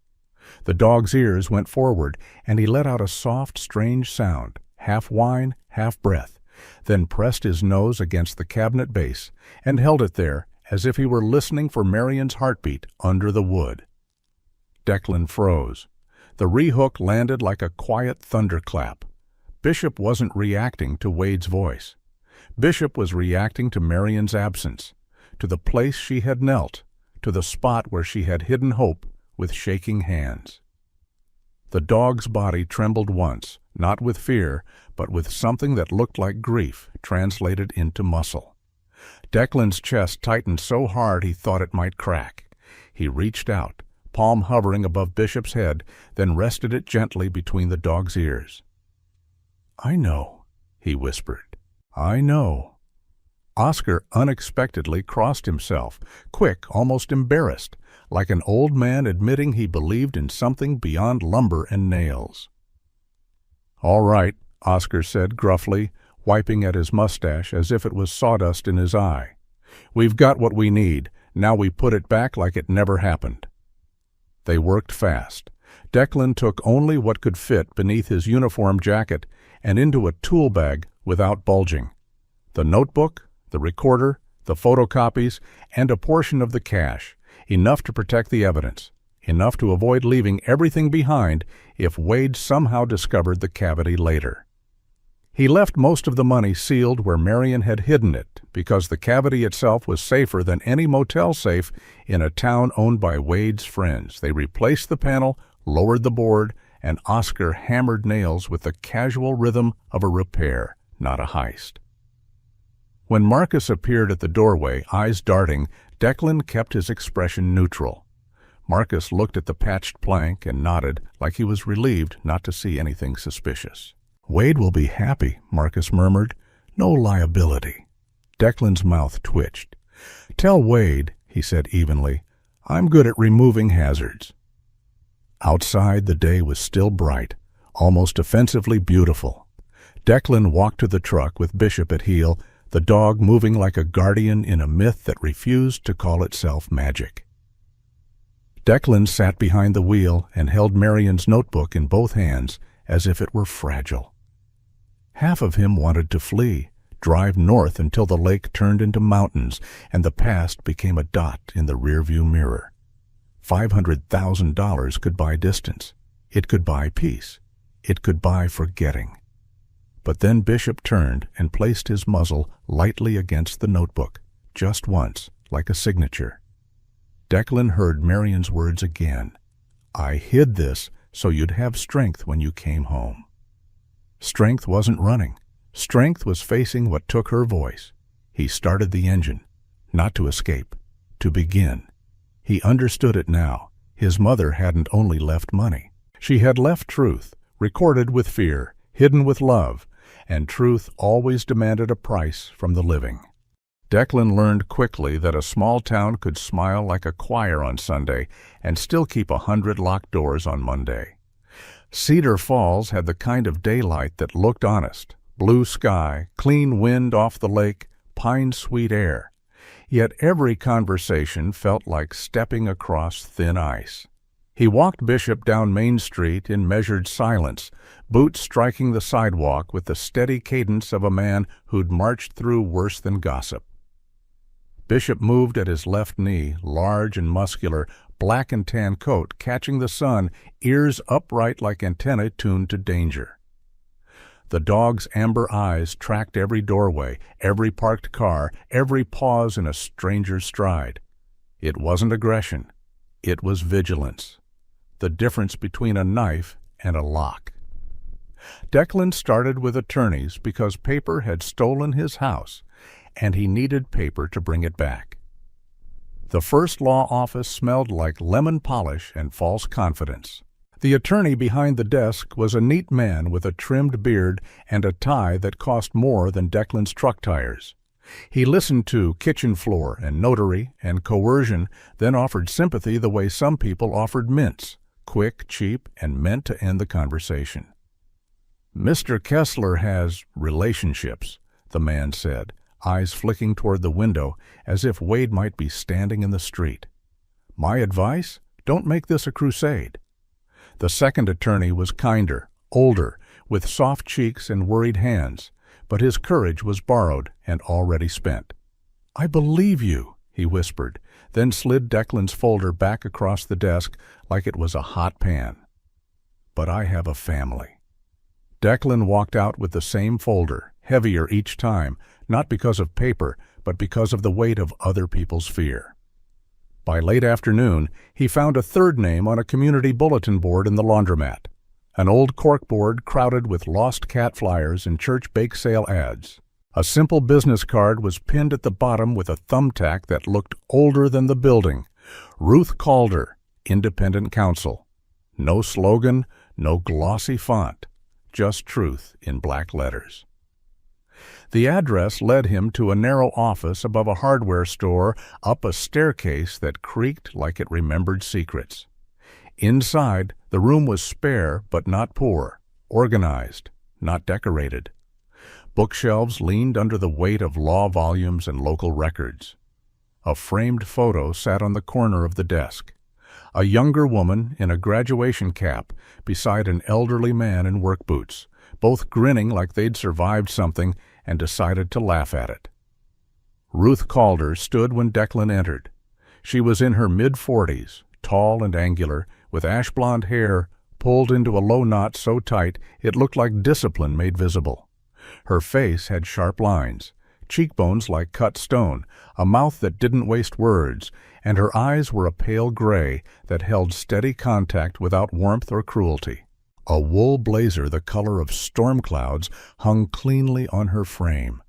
The dog's ears went forward, and he let out a soft, strange sound, half whine, half breath, then pressed his nose against the cabinet base and held it there as if he were listening for Marion's heartbeat under the wood. Declan froze. The rehook landed like a quiet thunderclap. Bishop wasn't reacting to Wade's voice. Bishop was reacting to Marion's absence, to the place she had knelt, to the spot where she had hidden hope with shaking hands. The dog's body trembled once, not with fear, but with something that looked like grief translated into muscle. Declan's chest tightened so hard he thought it might crack. He reached out, palm hovering above Bishop's head, then rested it gently between the dog's ears. "I know," he whispered. "I know." Oscar unexpectedly crossed himself, quick, almost embarrassed, like an old man admitting he believed in something beyond lumber and nails. "All right," Oscar said gruffly, wiping at his mustache as if it was sawdust in his eye. "We've got what we need. Now we put it back like it never happened." They worked fast. Declan took only what could fit beneath his uniform jacket and into a tool bag without bulging. The notebook, the recorder, the photocopies, and a portion of the cash, enough to protect the evidence, enough to avoid leaving everything behind if Wade somehow discovered the cavity later. He left most of the money sealed where Marion had hidden it because the cavity itself was safer than any motel safe in a town owned by Wade's friends. They replaced the panel, lowered the board, and Oscar hammered nails with the casual rhythm of a repair, not a heist. When Marcus appeared at the doorway, eyes darting, Declan kept his expression neutral. Marcus looked at the patched plank and nodded like he was relieved not to see anything suspicious. "Wade will be happy," Marcus murmured. "No liability." Declan's mouth twitched. "Tell Wade," he said evenly, "I'm good at removing hazards." Outside, the day was still bright, almost offensively beautiful. Declan walked to the truck with Bishop at heel, the dog moving like a guardian in a myth that refused to call itself magic. Declan sat behind the wheel and held Marion's notebook in both hands as if it were fragile. Half of him wanted to flee, drive north until the lake turned into mountains and the past became a dot in the rearview mirror. $500,000 could buy distance. It could buy peace. It could buy forgetting. But then Bishop turned and placed his muzzle lightly against the notebook, just once, like a signature. Declan heard Marion's words again. "I hid this so you'd have strength when you came home." Strength wasn't running. Strength was facing what took her voice. He started the engine, not to escape, to begin. He understood it now. His mother hadn't only left money. She had left truth, recorded with fear, hidden with love, and truth always demanded a price from the living. Declan learned quickly that a small town could smile like a choir on Sunday and still keep 100 locked doors on Monday. Cedar Falls had the kind of daylight that looked honest, blue sky, clean wind off the lake, pine-sweet air. Yet every conversation felt like stepping across thin ice. He walked Bishop down Main Street in measured silence, boots striking the sidewalk with the steady cadence of a man who'd marched through worse than gossip. Bishop moved at his left knee, large and muscular, black and tan coat catching the sun, ears upright like antennae tuned to danger. The dog's amber eyes tracked every doorway, every parked car, every pause in a stranger's stride. It wasn't aggression. It was vigilance. The difference between a knife and a lock. Declan started with attorneys because paper had stolen his house, and he needed paper to bring it back. The first law office smelled like lemon polish and false confidence. The attorney behind the desk was a neat man with a trimmed beard and a tie that cost more than Declan's truck tires. He listened to kitchen floor and notary and coercion, then offered sympathy the way some people offered mints, quick, cheap, and meant to end the conversation. "Mr. Kessler has relationships," the man said, eyes flicking toward the window as if Wade might be standing in the street. "My advice? Don't make this a crusade." The second attorney was kinder, older, with soft cheeks and worried hands, but his courage was borrowed and already spent. "I believe you," he whispered, then slid Declan's folder back across the desk like it was a hot pan. "But I have a family." Declan walked out with the same folder, heavier each time, not because of paper, but because of the weight of other people's fear. By late afternoon, he found a third name on a community bulletin board in the laundromat, an old corkboard crowded with lost cat flyers and church bake sale ads. A simple business card was pinned at the bottom with a thumbtack that looked older than the building. Ruth Calder, Independent Counsel. No slogan, no glossy font, just truth in black letters. The address led him to a narrow office above a hardware store, up a staircase that creaked like it remembered secrets. Inside, the room was spare but not poor, organized, not decorated. Bookshelves leaned under the weight of law volumes and local records. A framed photo sat on the corner of the desk. A younger woman in a graduation cap beside an elderly man in work boots, both grinning like they'd survived something and decided to laugh at it. Ruth Calder stood when Declan entered. She was in her mid-40s, tall and angular, with ash-blonde hair pulled into a low knot so tight it looked like discipline made visible. Her face had sharp lines, cheekbones like cut stone, a mouth that didn't waste words, and her eyes were a pale gray that held steady contact without warmth or cruelty. A wool blazer the color of storm clouds hung cleanly on her frame.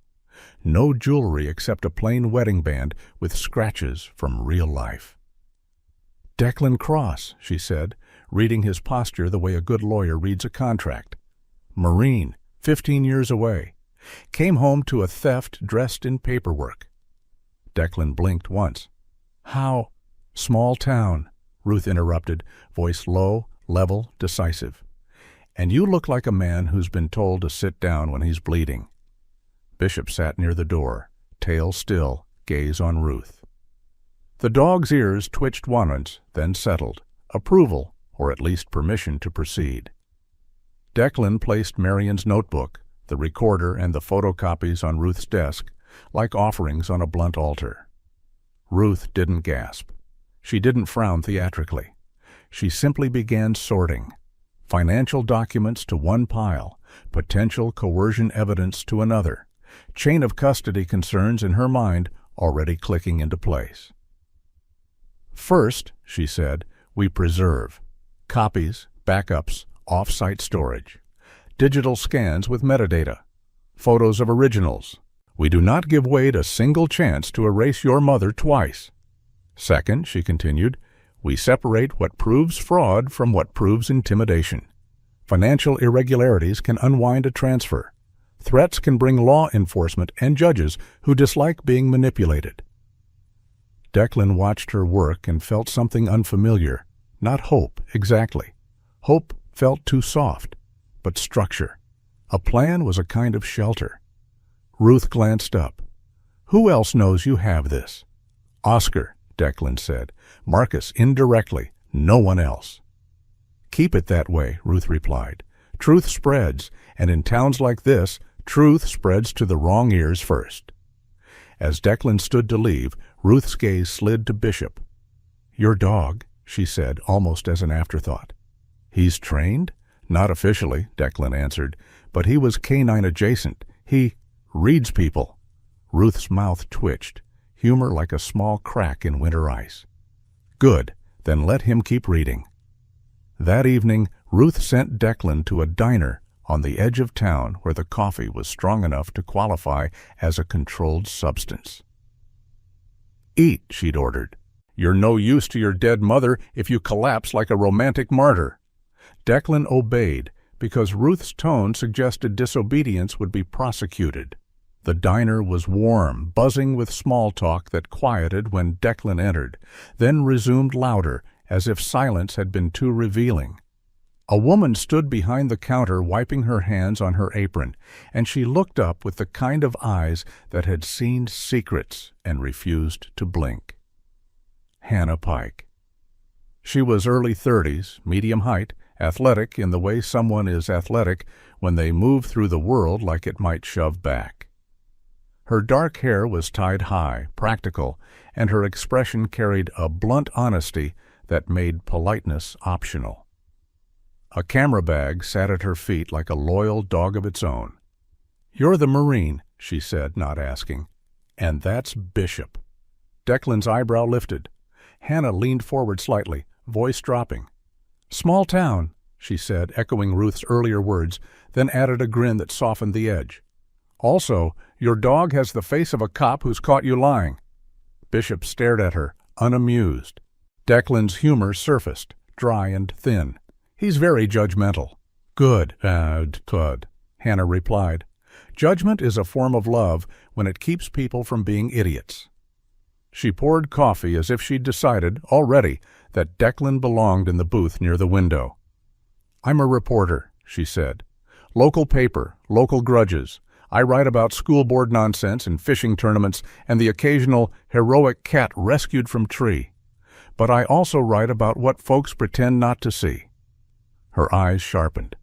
No jewelry except a plain wedding band with scratches from real life. "Declan Cross," she said, reading his posture the way a good lawyer reads a contract. "Marine, 15 years away. Came home to a theft dressed in paperwork." Declan blinked once. "How?" "Small town," Ruth interrupted, voice low, level, decisive. "And you look like a man who's been told to sit down when he's bleeding." Bishop sat near the door, tail still, gaze on Ruth. The dog's ears twitched once, then settled. Approval, or at least permission to proceed. Declan placed Marion's notebook, the recorder and the photocopies on Ruth's desk, like offerings on a blunt altar. Ruth didn't gasp. She didn't frown theatrically. She simply began sorting. Financial documents to one pile, potential coercion evidence to another, chain of custody concerns in her mind already clicking into place. "First," she said, "we preserve. Copies, backups, off-site storage. Digital scans with metadata. Photos of originals. We do not give Wade a single chance to erase your mother twice. Second," she continued, "we separate what proves fraud from what proves intimidation. Financial irregularities can unwind a transfer. Threats can bring law enforcement and judges who dislike being manipulated." Declan watched her work and felt something unfamiliar. Not hope, exactly. Hope felt too soft, but structure. A plan was a kind of shelter. Ruth glanced up. "Who else knows you have this?" "Oscar," Declan said. "Marcus indirectly, no one else." "Keep it that way," Ruth replied. "Truth spreads, and in towns like this, truth spreads to the wrong ears first." As Declan stood to leave, Ruth's gaze slid to Bishop. "Your dog," she said, almost as an afterthought. "He's trained?" "Not officially," Declan answered, "but he was canine adjacent. He reads people." Ruth's mouth twitched, humor like a small crack in winter ice. "Good, then let him keep reading." That evening, Ruth sent Declan to a diner on the edge of town where the coffee was strong enough to qualify as a controlled substance. "Eat," she'd ordered. "You're no use to your dead mother if you collapse like a romantic martyr." Declan obeyed because Ruth's tone suggested disobedience would be prosecuted. The diner was warm, buzzing with small talk that quieted when Declan entered, then resumed louder, as if silence had been too revealing. A woman stood behind the counter wiping her hands on her apron, and she looked up with the kind of eyes that had seen secrets and refused to blink. Hannah Pike. She was early 30s, medium height, athletic in the way someone is athletic when they move through the world like it might shove back. Her dark hair was tied high, practical, and her expression carried a blunt honesty that made politeness optional. A camera bag sat at her feet like a loyal dog of its own. "You're the Marine," she said, not asking. "And that's Bishop." Declan's eyebrow lifted. Hannah leaned forward slightly, voice dropping. "Small town," she said, echoing Ruth's earlier words, then added a grin that softened the edge. "Also, your dog has the face of a cop who's caught you lying." Bishop stared at her, unamused. Declan's humor surfaced, dry and thin. "He's very judgmental." "Good, Hannah replied. "Judgment is a form of love when it keeps people from being idiots." She poured coffee as if she'd decided, already, that Declan belonged in the booth near the window. "I'm a reporter," she said. "Local paper, local grudges. I write about school board nonsense and fishing tournaments and the occasional heroic cat rescued from tree. But I also write about what folks pretend not to see." Her eyes sharpened.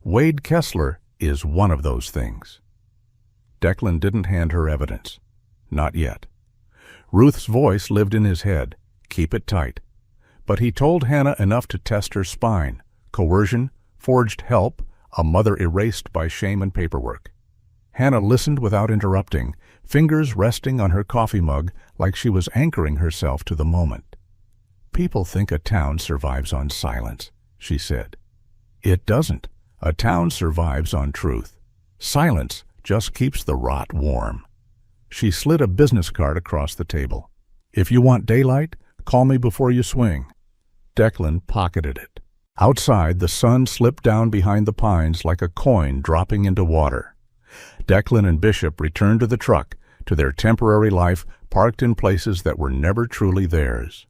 "Wade Kessler is one of those things." Declan didn't hand her evidence. Not yet. Ruth's voice lived in his head. Keep it tight. But he told Hannah enough to test her spine. Coercion, forged help, a mother erased by shame and paperwork. Hannah listened without interrupting, fingers resting on her coffee mug like she was anchoring herself to the moment. "People think a town survives on silence," she said. "It doesn't. A town survives on truth. Silence just keeps the rot warm." She slid a business card across the table. "If you want daylight, call me before you swing." Declan pocketed it. Outside, the sun slipped down behind the pines like a coin dropping into water. Declan and Bishop returned to the truck, to their temporary life parked in places that were never truly theirs.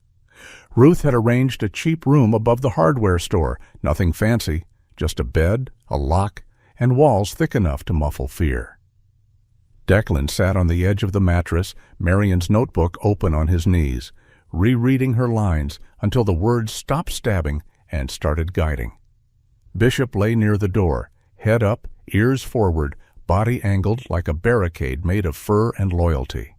Ruth had arranged a cheap room above the hardware store, nothing fancy, just a bed, a lock, and walls thick enough to muffle fear. Declan sat on the edge of the mattress, Marion's notebook open on his knees, rereading her lines until the words stopped stabbing and started guiding. Bishop lay near the door, head up, ears forward, body angled like a barricade made of fur and loyalty.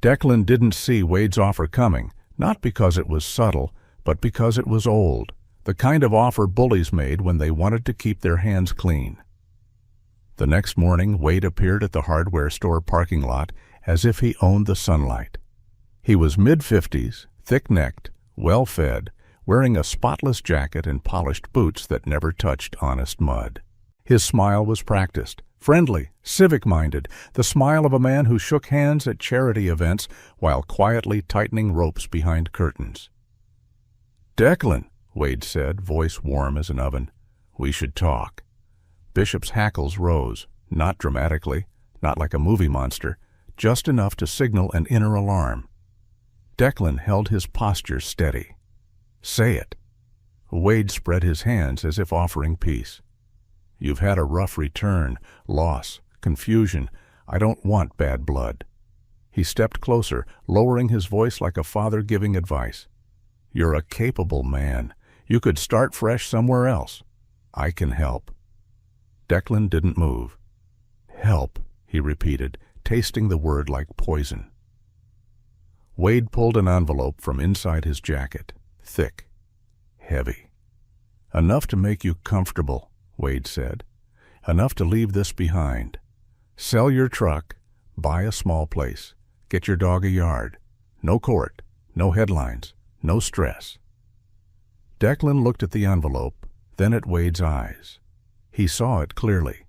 Declan didn't see Wade's offer coming, not because it was subtle, but because it was old, the kind of offer bullies made when they wanted to keep their hands clean. The next morning, Wade appeared at the hardware store parking lot as if he owned the sunlight. He was mid-50s, thick-necked, well-fed, wearing a spotless jacket and polished boots that never touched honest mud. His smile was practiced, friendly, civic-minded, the smile of a man who shook hands at charity events while quietly tightening ropes behind curtains. "Declan," Wade said, voice warm as an oven, "we should talk." Bishop's hackles rose, not dramatically, not like a movie monster, just enough to signal an inner alarm. Declan held his posture steady. "Say it." Wade spread his hands as if offering peace. "You've had a rough return, loss, confusion. I don't want bad blood." He stepped closer, lowering his voice like a father giving advice. "You're a capable man. You could start fresh somewhere else. I can help." Declan didn't move. "Help," he repeated, tasting the word like poison. Wade pulled an envelope from inside his jacket, thick, heavy. "Enough to make you comfortable," Wade said. "Enough to leave this behind. Sell your truck, buy a small place, get your dog a yard. No court, no headlines, no stress." Declan looked at the envelope, then at Wade's eyes. He saw it clearly.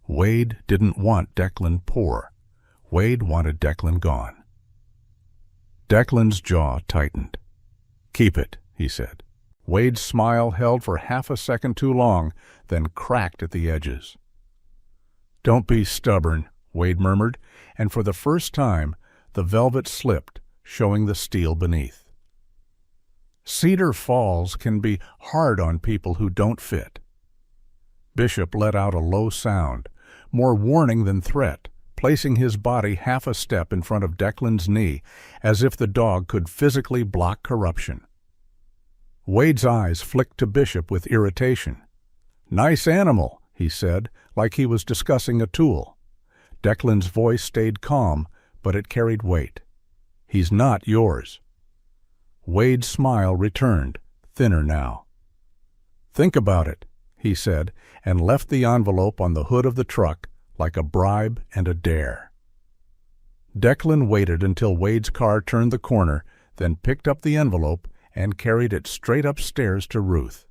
Wade didn't want Declan poor. Wade wanted Declan gone. Declan's jaw tightened. "Keep it," he said. Wade's smile held for half a second too long, then cracked at the edges. "Don't be stubborn," Wade murmured, and for the first time the velvet slipped, showing the steel beneath. Cedar Falls can be hard on people who don't fit. Bishop let out a low sound, more warning than threat, placing his body half a step in front of Declan's knee, as if the dog could physically block corruption. Wade's eyes flicked to Bishop with irritation. "Nice animal," he said, like he was discussing a tool. Declan's voice stayed calm, but it carried weight. "He's not yours." Wade's smile returned, thinner now. "Think about it," he said, and left the envelope on the hood of the truck like a bribe and a dare. Declan waited until Wade's car turned the corner, then picked up the envelope and carried it straight upstairs to Ruth.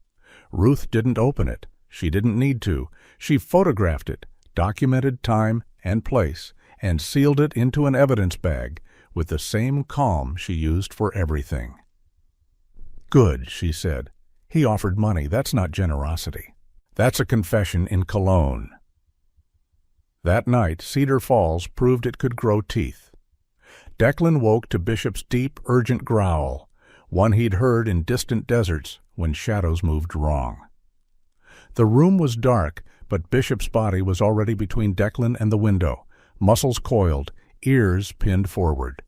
Ruth didn't open it. She didn't need to. She photographed it, documented time and place, and sealed it into an evidence bag with the same calm she used for everything. "Good," she said. "He offered money. That's not generosity. That's a confession in Cologne." That night, Cedar Falls proved it could grow teeth. Declan woke to Bishop's deep, urgent growl, one he'd heard in distant deserts when shadows moved wrong. The room was dark, but Bishop's body was already between Declan and the window, muscles coiled, ears pinned forward.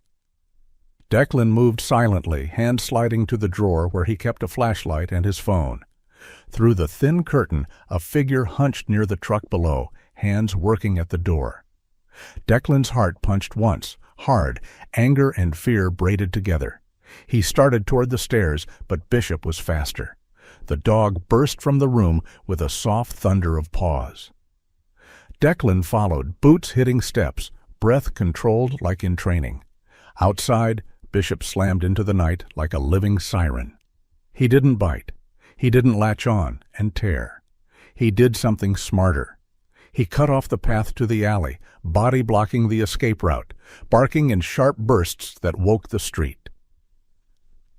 Declan moved silently, hand sliding to the drawer where he kept a flashlight and his phone. Through the thin curtain, a figure hunched near the truck below, hands working at the door. Declan's heart punched once, hard, anger and fear braided together. He started toward the stairs, but Bishop was faster. The dog burst from the room with a soft thunder of paws. Declan followed, boots hitting steps, breath controlled like in training. Outside, Bishop slammed into the night like a living siren. He didn't bite. He didn't latch on and tear. He did something smarter. He cut off the path to the alley, body blocking the escape route, barking in sharp bursts that woke the street.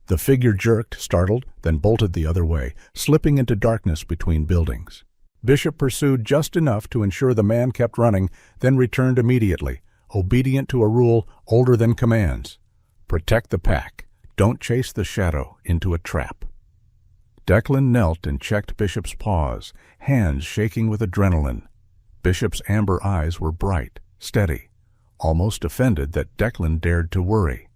The figure jerked, startled, then bolted the other way, slipping into darkness between buildings. Bishop pursued just enough to ensure the man kept running, then returned immediately, obedient to a rule older than commands. Protect the pack. Don't chase the shadow into a trap. Declan knelt and checked Bishop's paws, hands shaking with adrenaline. Bishop's amber eyes were bright, steady, almost offended that Declan dared to worry.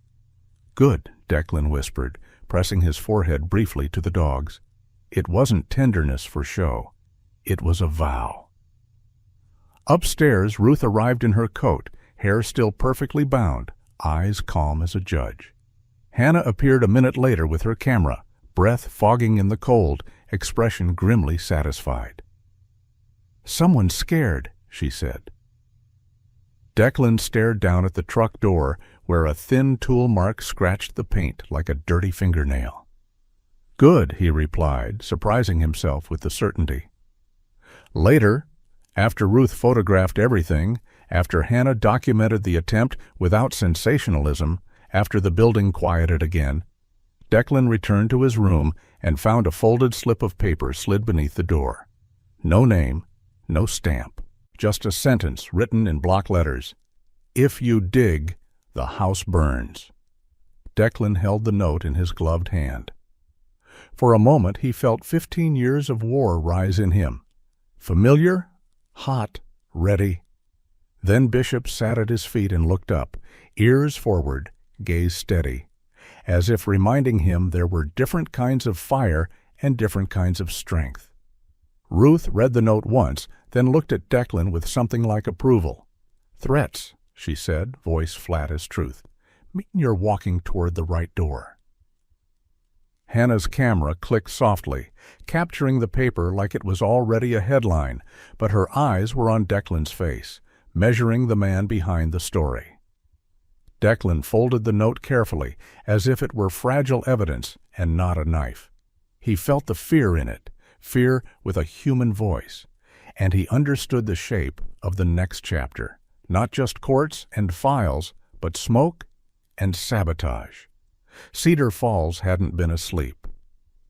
"Good," Declan whispered, pressing his forehead briefly to the dog's. It wasn't tenderness for show. It was a vow. Upstairs, Ruth arrived in her coat, hair still perfectly bound, eyes calm as a judge. Hannah appeared a minute later with her camera, breath fogging in the cold, expression grimly satisfied. "Someone's scared," she said. Declan stared down at the truck door, where a thin tool mark scratched the paint like a dirty fingernail. "Good," he replied, surprising himself with the certainty. Later, after Ruth photographed everything, after Hannah documented the attempt without sensationalism, after the building quieted again, Declan returned to his room and found a folded slip of paper slid beneath the door. No name, no stamp, just a sentence written in block letters. "If you dig, the house burns." Declan held the note in his gloved hand. For a moment he felt 15 years of war rise in him. Familiar, hot, ready. Then Bishop sat at his feet and looked up, ears forward, gaze steady, as if reminding him there were different kinds of fire and different kinds of strength. Ruth read the note once, then looked at Declan with something like approval. "Threats," she said, voice flat as truth. "Mean you're walking toward the right door." Hannah's camera clicked softly, capturing the paper like it was already a headline, but her eyes were on Declan's face, measuring the man behind the story. Declan folded the note carefully, as if it were fragile evidence and not a knife. He felt the fear in it, fear with a human voice, and he understood the shape of the next chapter, not just courts and files, but smoke and sabotage. Cedar Falls hadn't been asleep.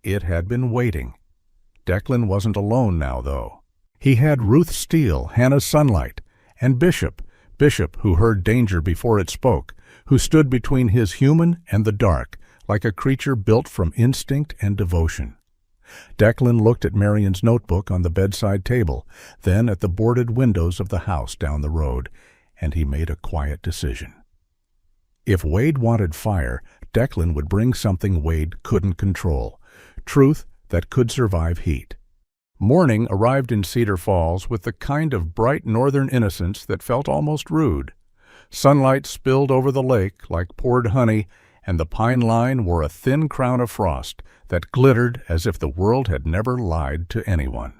It had been waiting. Declan wasn't alone now, though. He had Ruth Steele, Hannah's sunlight, and Bishop who heard danger before it spoke, who stood between his human and the dark, like a creature built from instinct and devotion. Declan looked at Marion's notebook on the bedside table, then at the boarded windows of the house down the road, and he made a quiet decision. If Wade wanted fire, Declan would bring something Wade couldn't control, truth that could survive heat. Morning arrived in Cedar Falls with the kind of bright northern innocence that felt almost rude. Sunlight spilled over the lake like poured honey, and the pine line wore a thin crown of frost that glittered as if the world had never lied to anyone.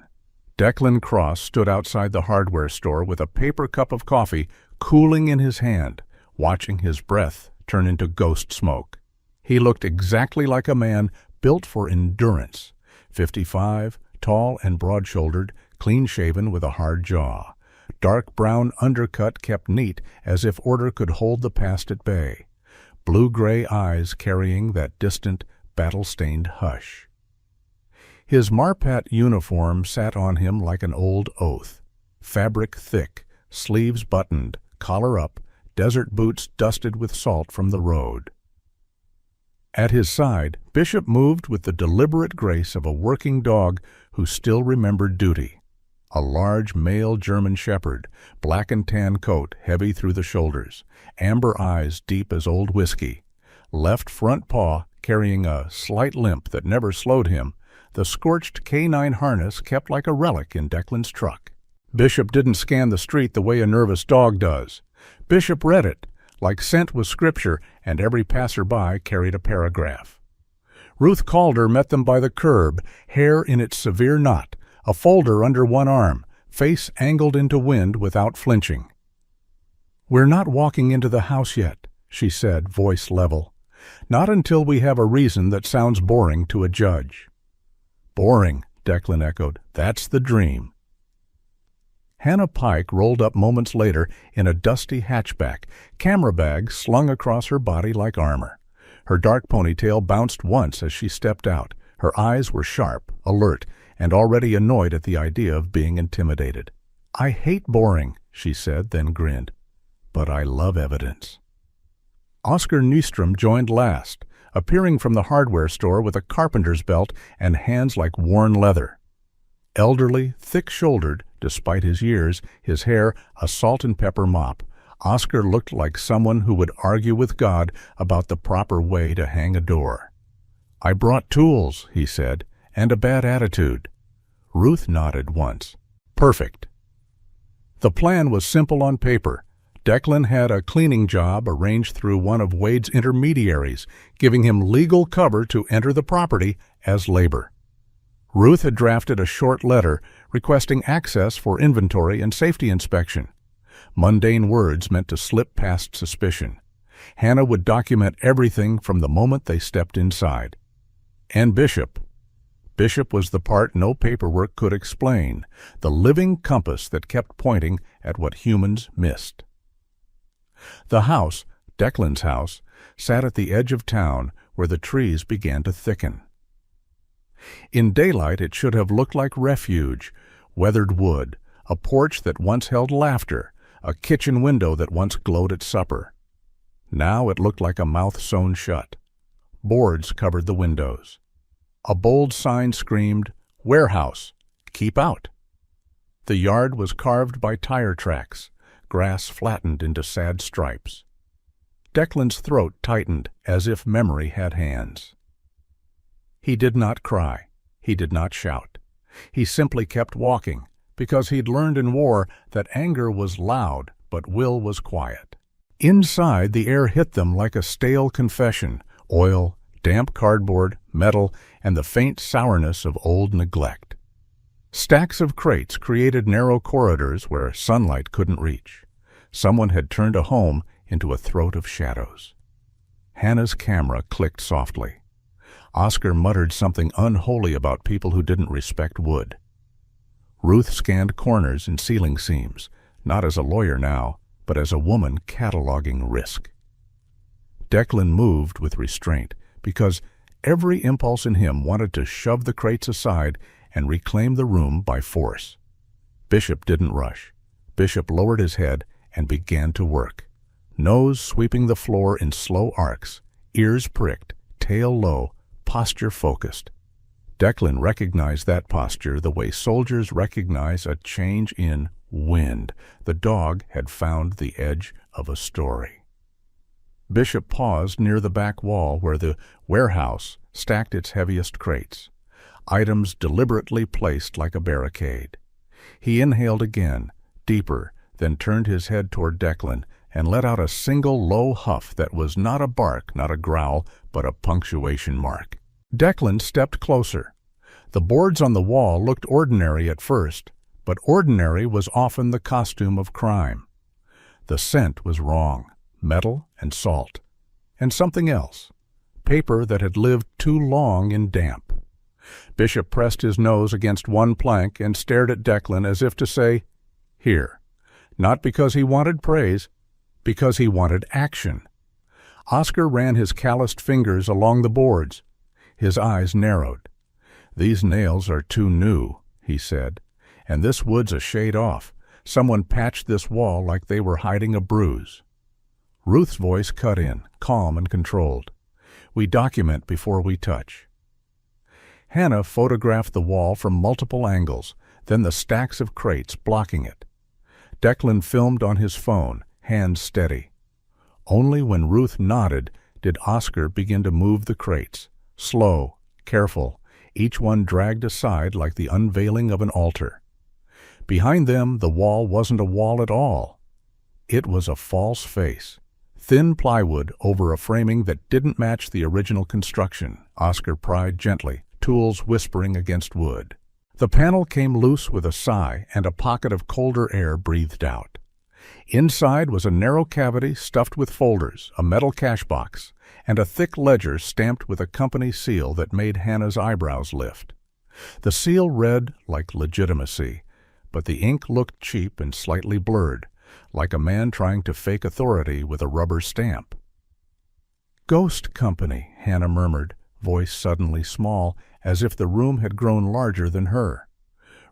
Declan Cross stood outside the hardware store with a paper cup of coffee cooling in his hand, watching his breath turn into ghost smoke. He looked exactly like a man built for endurance, 55, tall and broad-shouldered, clean-shaven with a hard jaw. Dark brown undercut kept neat as if order could hold the past at bay. Blue-gray eyes carrying that distant, battle-stained hush. His Marpat uniform sat on him like an old oath. Fabric thick, sleeves buttoned, collar up, desert boots dusted with salt from the road. At his side, Bishop moved with the deliberate grace of a working dog who still remembered duty. A large male German shepherd, black and tan coat heavy through the shoulders, amber eyes deep as old whiskey, left front paw carrying a slight limp that never slowed him, the scorched canine harness kept like a relic in Declan's truck. Bishop didn't scan the street the way a nervous dog does. Bishop read it, like scent was scripture, and every passerby carried a paragraph. Ruth Calder met them by the curb, hair in its severe knot, a folder under one arm, face angled into wind without flinching. "We're not walking into the house yet," she said, voice level. "Not until we have a reason that sounds boring to a judge." "Boring," Declan echoed. "That's the dream." Hannah Pike rolled up moments later in a dusty hatchback, camera bag slung across her body like armor. Her dark ponytail bounced once as she stepped out. Her eyes were sharp, alert, and already annoyed at the idea of being intimidated. "I hate boring," she said, then grinned. "But I love evidence." Oscar Nystrom joined last, appearing from the hardware store with a carpenter's belt and hands like worn leather. Elderly, thick-shouldered, despite his years, his hair a salt and pepper mop, Oscar looked like someone who would argue with God about the proper way to hang a door. "I brought tools," he said, "and a bad attitude." Ruth nodded once. "Perfect." The plan was simple on paper. Declan had a cleaning job arranged through one of Wade's intermediaries, giving him legal cover to enter the property as labor. Ruth had drafted a short letter requesting access for inventory and safety inspection. Mundane words meant to slip past suspicion. Hannah would document everything from the moment they stepped inside. And Bishop. Bishop was the part no paperwork could explain, the living compass that kept pointing at what humans missed. The house, Declan's house, sat at the edge of town where the trees began to thicken. In daylight it should have looked like refuge, weathered wood, a porch that once held laughter, a kitchen window that once glowed at supper. Now it looked like a mouth sewn shut. Boards covered the windows. A bold sign screamed, "Warehouse, keep out." The yard was carved by tire tracks, grass flattened into sad stripes. Declan's throat tightened as if memory had hands. He did not cry. He did not shout. He simply kept walking, because he'd learned in war that anger was loud, but will was quiet. Inside, the air hit them like a stale confession, oil, damp cardboard, metal, and the faint sourness of old neglect. Stacks of crates created narrow corridors where sunlight couldn't reach. Someone had turned a home into a throat of shadows. Hannah's camera clicked softly. Oscar muttered something unholy about people who didn't respect wood. Ruth scanned corners and ceiling seams, not as a lawyer now, but as a woman cataloging risk. Declan moved with restraint, because every impulse in him wanted to shove the crates aside and reclaim the room by force. Bishop didn't rush. Bishop lowered his head and began to work, nose sweeping the floor in slow arcs, ears pricked, tail low, posture focused. Declan recognized that posture the way soldiers recognize a change in wind. The dog had found the edge of a story. Bishop paused near the back wall where the warehouse stacked its heaviest crates, items deliberately placed like a barricade. He inhaled again, deeper, then turned his head toward Declan and let out a single low huff that was not a bark, not a growl, but a punctuation mark. Declan stepped closer. The boards on the wall looked ordinary at first, but ordinary was often the costume of crime. The scent was wrong, metal and salt, and something else, paper that had lived too long in damp. Bishop pressed his nose against one plank and stared at Declan as if to say, "Here," not because he wanted praise, because he wanted action. Oscar ran his calloused fingers along the boards. His eyes narrowed. "These nails are too new," he said, "and this wood's a shade off. Someone patched this wall like they were hiding a bruise." Ruth's voice cut in, calm and controlled. "We document before we touch." Hannah photographed the wall from multiple angles, then the stacks of crates blocking it. Declan filmed on his phone, hands steady. Only when Ruth nodded did Oscar begin to move the crates, slow, careful, each one dragged aside like the unveiling of an altar. Behind them, the wall wasn't a wall at all. It was a false face, thin plywood over a framing that didn't match the original construction. Oscar pried gently, tools whispering against wood. The panel came loose with a sigh, and a pocket of colder air breathed out. Inside was a narrow cavity stuffed with folders, a metal cash box, and a thick ledger stamped with a company seal that made Hannah's eyebrows lift. The seal read like legitimacy, but the ink looked cheap and slightly blurred, like a man trying to fake authority with a rubber stamp. "Ghost Company," Hannah murmured, voice suddenly small, as if the room had grown larger than her.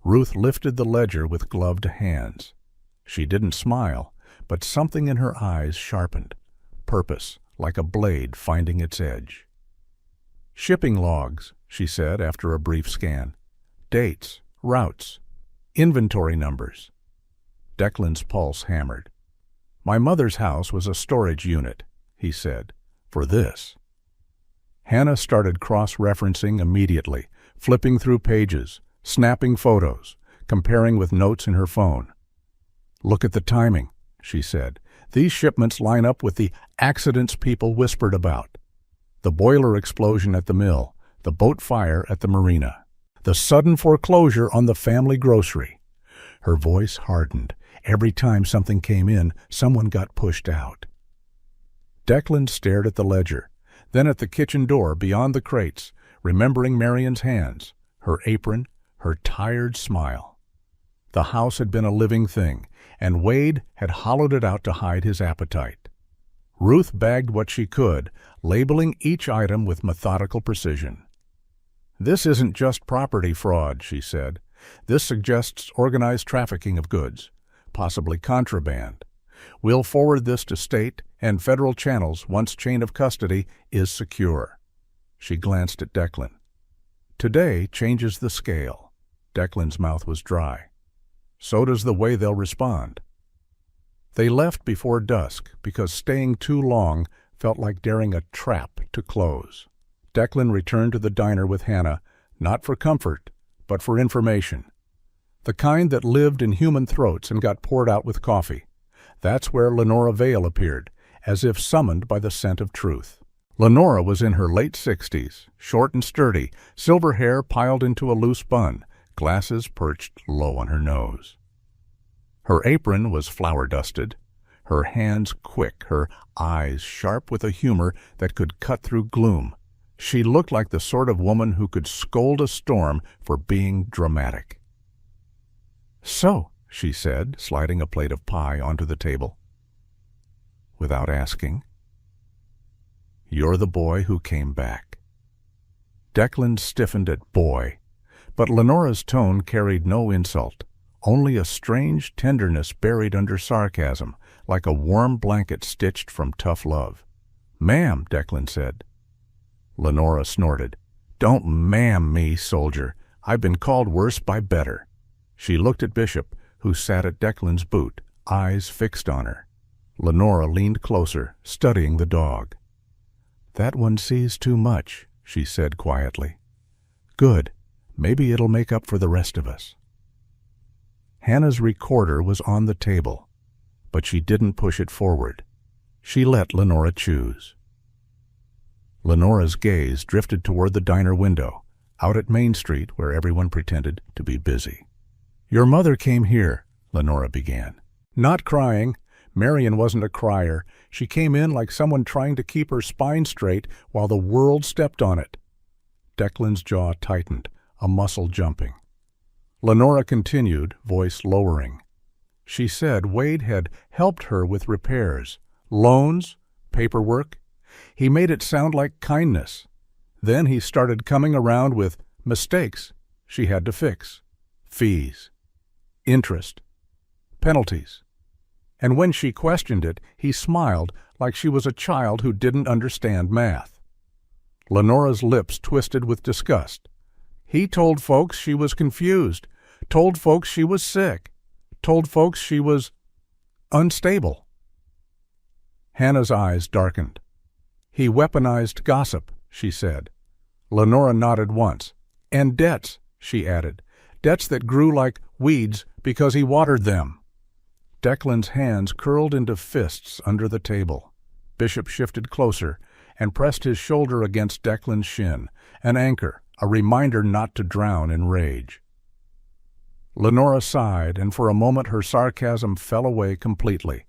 Ruth lifted the ledger with gloved hands. She didn't smile, but something in her eyes sharpened. Purpose, like a blade finding its edge. "Shipping logs," she said after a brief scan. "Dates, routes, inventory numbers." Declan's pulse hammered. "My mother's house was a storage unit," he said, "for this." Hannah started cross-referencing immediately, flipping through pages, snapping photos, comparing with notes in her phone. "Look at the timing," she said. "These shipments line up with the accidents people whispered about. The boiler explosion at the mill, the boat fire at the marina, the sudden foreclosure on the family grocery." Her voice hardened. Every time something came in, someone got pushed out. Declan stared at the ledger, then at the kitchen door beyond the crates, remembering Marion's hands, her apron, her tired smile. The house had been a living thing, and Wade had hollowed it out to hide his appetite. Ruth bagged what she could, labeling each item with methodical precision. "This isn't just property fraud," she said. "This suggests organized trafficking of goods, possibly contraband. We'll forward this to state and federal channels once chain of custody is secure." She glanced at Declan. "Today changes the scale." Declan's mouth was dry. "So does the way they'll respond." They left before dusk because staying too long felt like daring a trap to close. Declan returned to the diner with Hannah, not for comfort, but for information. The kind that lived in human throats and got poured out with coffee. That's where Lenora Vale appeared, as if summoned by the scent of truth. Lenora was in her late 60s, short and sturdy, silver hair piled into a loose bun, glasses perched low on her nose. Her apron was flour-dusted, her hands quick, her eyes sharp with a humor that could cut through gloom. She looked like the sort of woman who could scold a storm for being dramatic. "So," she said, sliding a plate of pie onto the table. Without asking, "You're the boy who came back." Declan stiffened at boy, but Lenora's tone carried no insult, only a strange tenderness buried under sarcasm, like a warm blanket stitched from tough love. "Ma'am," Declan said. Lenora snorted. "Don't ma'am me, soldier. I've been called worse by better." She looked at Bishop, who sat at Declan's boot, eyes fixed on her. Lenora leaned closer, studying the dog. "That one sees too much," she said quietly. "Good. Maybe it'll make up for the rest of us." Hannah's recorder was on the table, but she didn't push it forward. She let Lenora choose. Lenora's gaze drifted toward the diner window, out at Main Street where everyone pretended to be busy. "Your mother came here," Lenora began. "Not crying. Marion wasn't a crier. She came in like someone trying to keep her spine straight while the world stepped on it." Declan's jaw tightened, a muscle jumping. Lenora continued, voice lowering. She said Wade had helped her with repairs, loans, paperwork. He made it sound like kindness. Then he started coming around with mistakes she had to fix, fees, interest, penalties. And when she questioned it, he smiled like she was a child who didn't understand math. Lenora's lips twisted with disgust. He told folks she was confused, told folks she was sick, told folks she was unstable. Hannah's eyes darkened. "He weaponized gossip," she said. Lenora nodded once. "And debts," she added. "Debts that grew like weeds because he watered them." Declan's hands curled into fists under the table. Bishop shifted closer and pressed his shoulder against Declan's shin, an anchor, a reminder not to drown in rage. Lenora sighed, and for a moment her sarcasm fell away completely.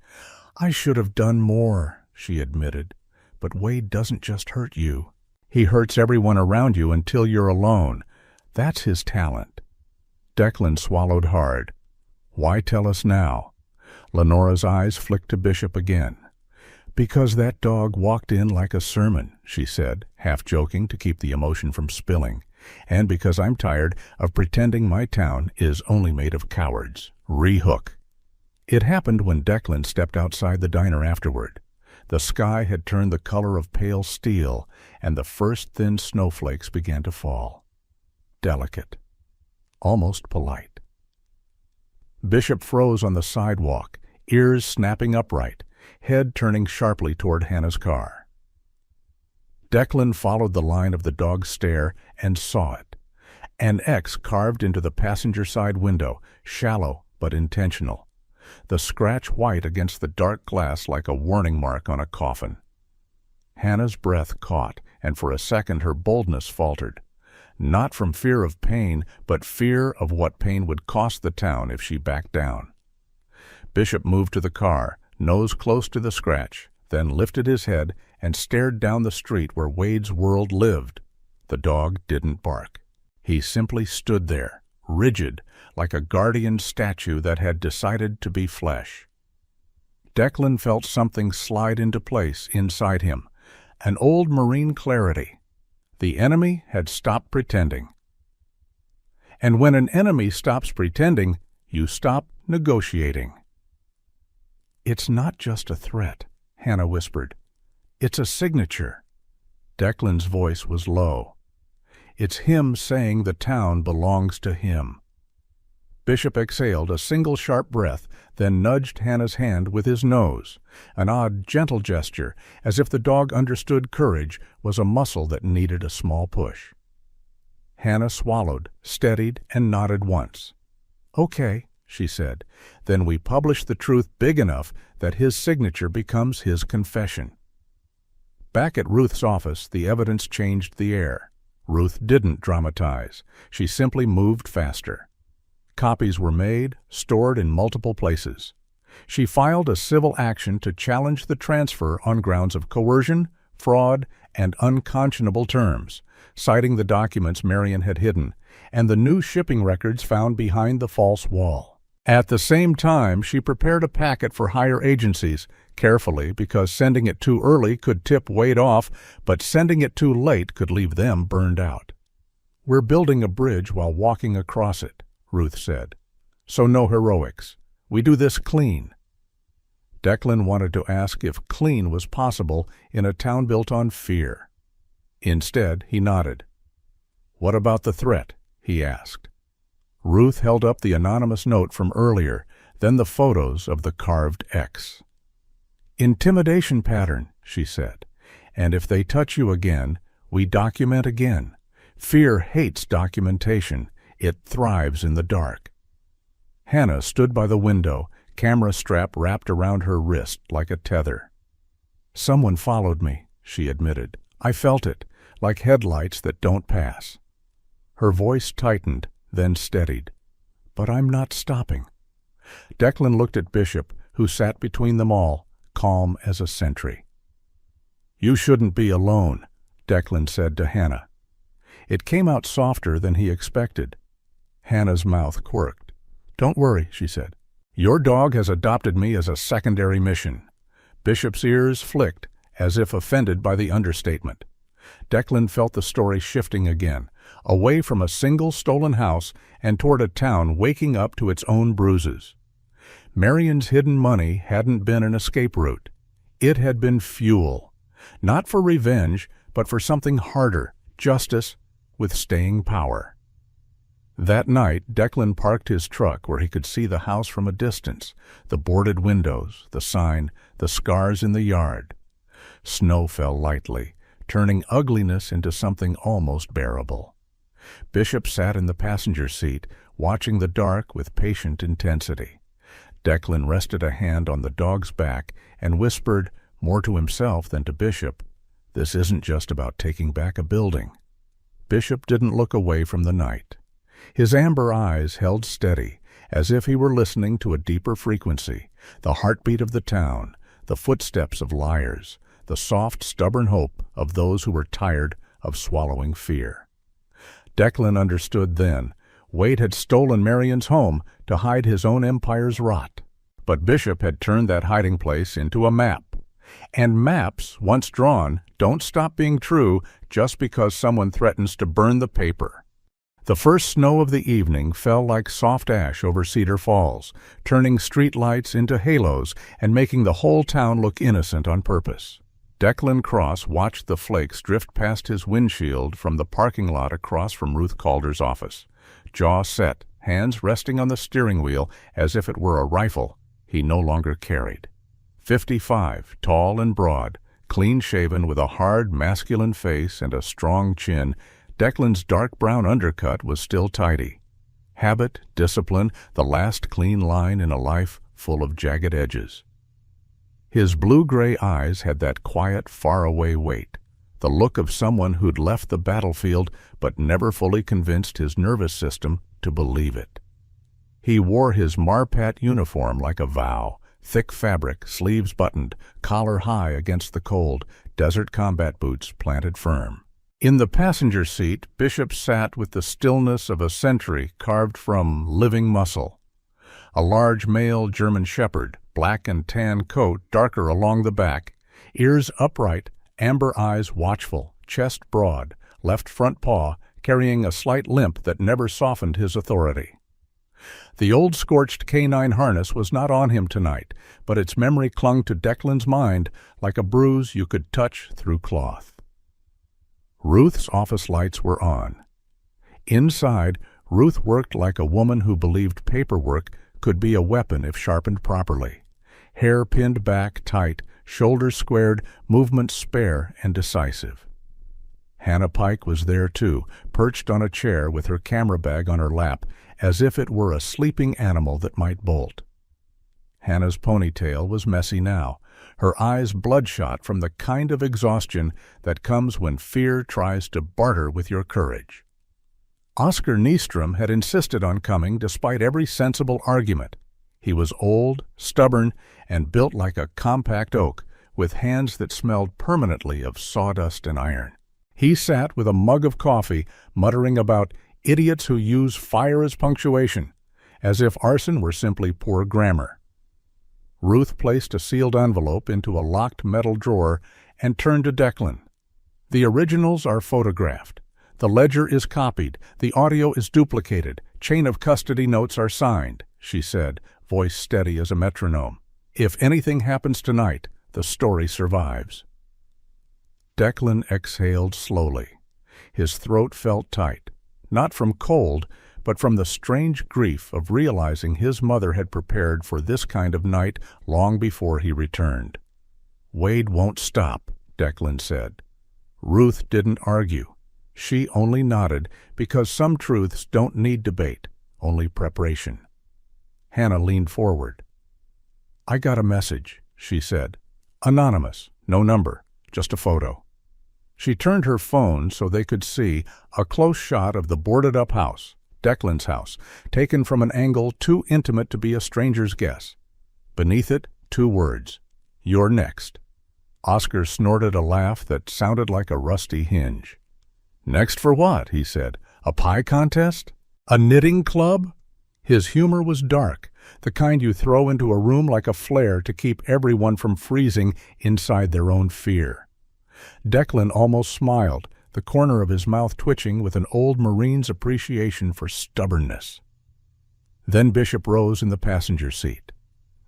"I should have done more," she admitted. "But Wade doesn't just hurt you. He hurts everyone around you until you're alone. That's his talent." Declan swallowed hard. "Why tell us now?" Lenora's eyes flicked to Bishop again. "Because that dog walked in like a sermon," she said, half joking to keep the emotion from spilling. "And because I'm tired of pretending my town is only made of cowards. Re-hook." It happened when Declan stepped outside the diner afterward. The sky had turned the color of pale steel, and the first thin snowflakes began to fall. Delicate. Almost polite. Bishop froze on the sidewalk, ears snapping upright, head turning sharply toward Hannah's car. Declan followed the line of the dog's stare and saw it. An X carved into the passenger side window, shallow but intentional. The scratch white against the dark glass like a warning mark on a coffin. Hannah's breath caught, and for a second her boldness faltered. Not from fear of pain, but fear of what pain would cost the town if she backed down. Bishop moved to the car, nose close to the scratch, then lifted his head and stared down the street where Wade's world lived. The dog didn't bark. He simply stood there, rigid, like a guardian statue that had decided to be flesh. Declan felt something slide into place inside him, an old Marine clarity. The enemy had stopped pretending. And when an enemy stops pretending, you stop negotiating. "It's not just a threat," Hannah whispered. "It's a signature." Declan's voice was low. "It's him saying the town belongs to him." Bishop exhaled a single sharp breath, then nudged Hannah's hand with his nose, an odd, gentle gesture, as if the dog understood courage was a muscle that needed a small push. Hannah swallowed, steadied, and nodded once. "Okay," she said. "Then we publish the truth big enough that his signature becomes his confession." Back at Ruth's office, the evidence changed the air. Ruth didn't dramatize. She simply moved faster. Copies were made, stored in multiple places. She filed a civil action to challenge the transfer on grounds of coercion, fraud, and unconscionable terms, citing the documents Marion had hidden and the new shipping records found behind the false wall. At the same time, she prepared a packet for higher agencies, carefully because sending it too early could tip Wade off, but sending it too late could leave them burned out. "We're building a bridge while walking across it," Ruth said. "So no heroics. We do this clean." Declan wanted to ask if clean was possible in a town built on fear. Instead, he nodded. "What about the threat?" he asked. Ruth held up the anonymous note from earlier, then the photos of the carved X. "Intimidation pattern," she said. "And if they touch you again, we document again. Fear hates documentation. It thrives in the dark." Hannah stood by the window, camera strap wrapped around her wrist like a tether. "Someone followed me," she admitted. "I felt it, like headlights that don't pass." Her voice tightened, then steadied. "But I'm not stopping." Declan looked at Bishop, who sat between them all, calm as a sentry. "You shouldn't be alone," Declan said to Hannah. It came out softer than he expected. Hannah's mouth quirked. "Don't worry," she said. "Your dog has adopted me as a secondary mission." Bishop's ears flicked, as if offended by the understatement. Declan felt the story shifting again, away from a single stolen house and toward a town waking up to its own bruises. Marion's hidden money hadn't been an escape route. It had been fuel, not for revenge, but for something harder, justice with staying power. That night, Declan parked his truck where he could see the house from a distance, the boarded windows, the sign, the scars in the yard. Snow fell lightly, turning ugliness into something almost bearable. Bishop sat in the passenger seat, watching the dark with patient intensity. Declan rested a hand on the dog's back and whispered, more to himself than to Bishop, "This isn't just about taking back a building." Bishop didn't look away from the night. His amber eyes held steady, as if he were listening to a deeper frequency, the heartbeat of the town, the footsteps of liars, the soft, stubborn hope of those who were tired of swallowing fear. Declan understood then. Wade had stolen Marion's home to hide his own empire's rot. But Bishop had turned that hiding place into a map. And maps, once drawn, don't stop being true just because someone threatens to burn the paper. The first snow of the evening fell like soft ash over Cedar Falls, turning street lights into halos and making the whole town look innocent on purpose. Declan Cross watched the flakes drift past his windshield from the parking lot across from Ruth Calder's office. Jaw set, hands resting on the steering wheel as if it were a rifle he no longer carried. 55, tall and broad, clean-shaven with a hard, masculine face and a strong chin, Declan's dark brown undercut was still tidy. Habit, discipline, the last clean line in a life full of jagged edges. His blue-gray eyes had that quiet, far-away weight, the look of someone who'd left the battlefield but never fully convinced his nervous system to believe it. He wore his Marpat uniform like a vow, thick fabric, sleeves buttoned, collar high against the cold, desert combat boots planted firm. In the passenger seat, Bishop sat with the stillness of a sentry carved from living muscle. A large male German shepherd, black and tan coat darker along the back, ears upright, amber eyes watchful, chest broad, left front paw carrying a slight limp that never softened his authority. The old scorched canine harness was not on him tonight, but its memory clung to Declan's mind like a bruise you could touch through cloth. Ruth's office lights were on. Inside, Ruth worked like a woman who believed paperwork could be a weapon if sharpened properly. Hair pinned back tight, shoulders squared, movements spare and decisive. Hannah Pike was there too, perched on a chair with her camera bag on her lap, as if it were a sleeping animal that might bolt. Hannah's ponytail was messy now, her eyes bloodshot from the kind of exhaustion that comes when fear tries to barter with your courage. Oscar Nystrom had insisted on coming despite every sensible argument. He was old, stubborn, and built like a compact oak, with hands that smelled permanently of sawdust and iron. He sat with a mug of coffee, muttering about idiots who use fire as punctuation, as if arson were simply poor grammar. Ruth placed a sealed envelope into a locked metal drawer and turned to Declan. "The originals are photographed. The ledger is copied. The audio is duplicated. Chain of custody notes are signed," she said, voice steady as a metronome. "If anything happens tonight, the story survives." Declan exhaled slowly. His throat felt tight, not from cold, but from the strange grief of realizing his mother had prepared for this kind of night long before he returned. "Wade won't stop," Declan said. Ruth didn't argue. She only nodded, because some truths don't need debate, only preparation. Hannah leaned forward. "I got a message," she said. "Anonymous, no number, just a photo." She turned her phone so they could see a close shot of the boarded-up house, Declan's house, taken from an angle too intimate to be a stranger's guess. Beneath it, 2 words, "You're next." Oscar snorted a laugh that sounded like a rusty hinge. "Next for what?" he said. "A pie contest? A knitting club?" His humor was dark, the kind you throw into a room like a flare to keep everyone from freezing inside their own fear. Declan almost smiled, the corner of his mouth twitching with an old Marine's appreciation for stubbornness. Then Bishop rose in the passenger seat.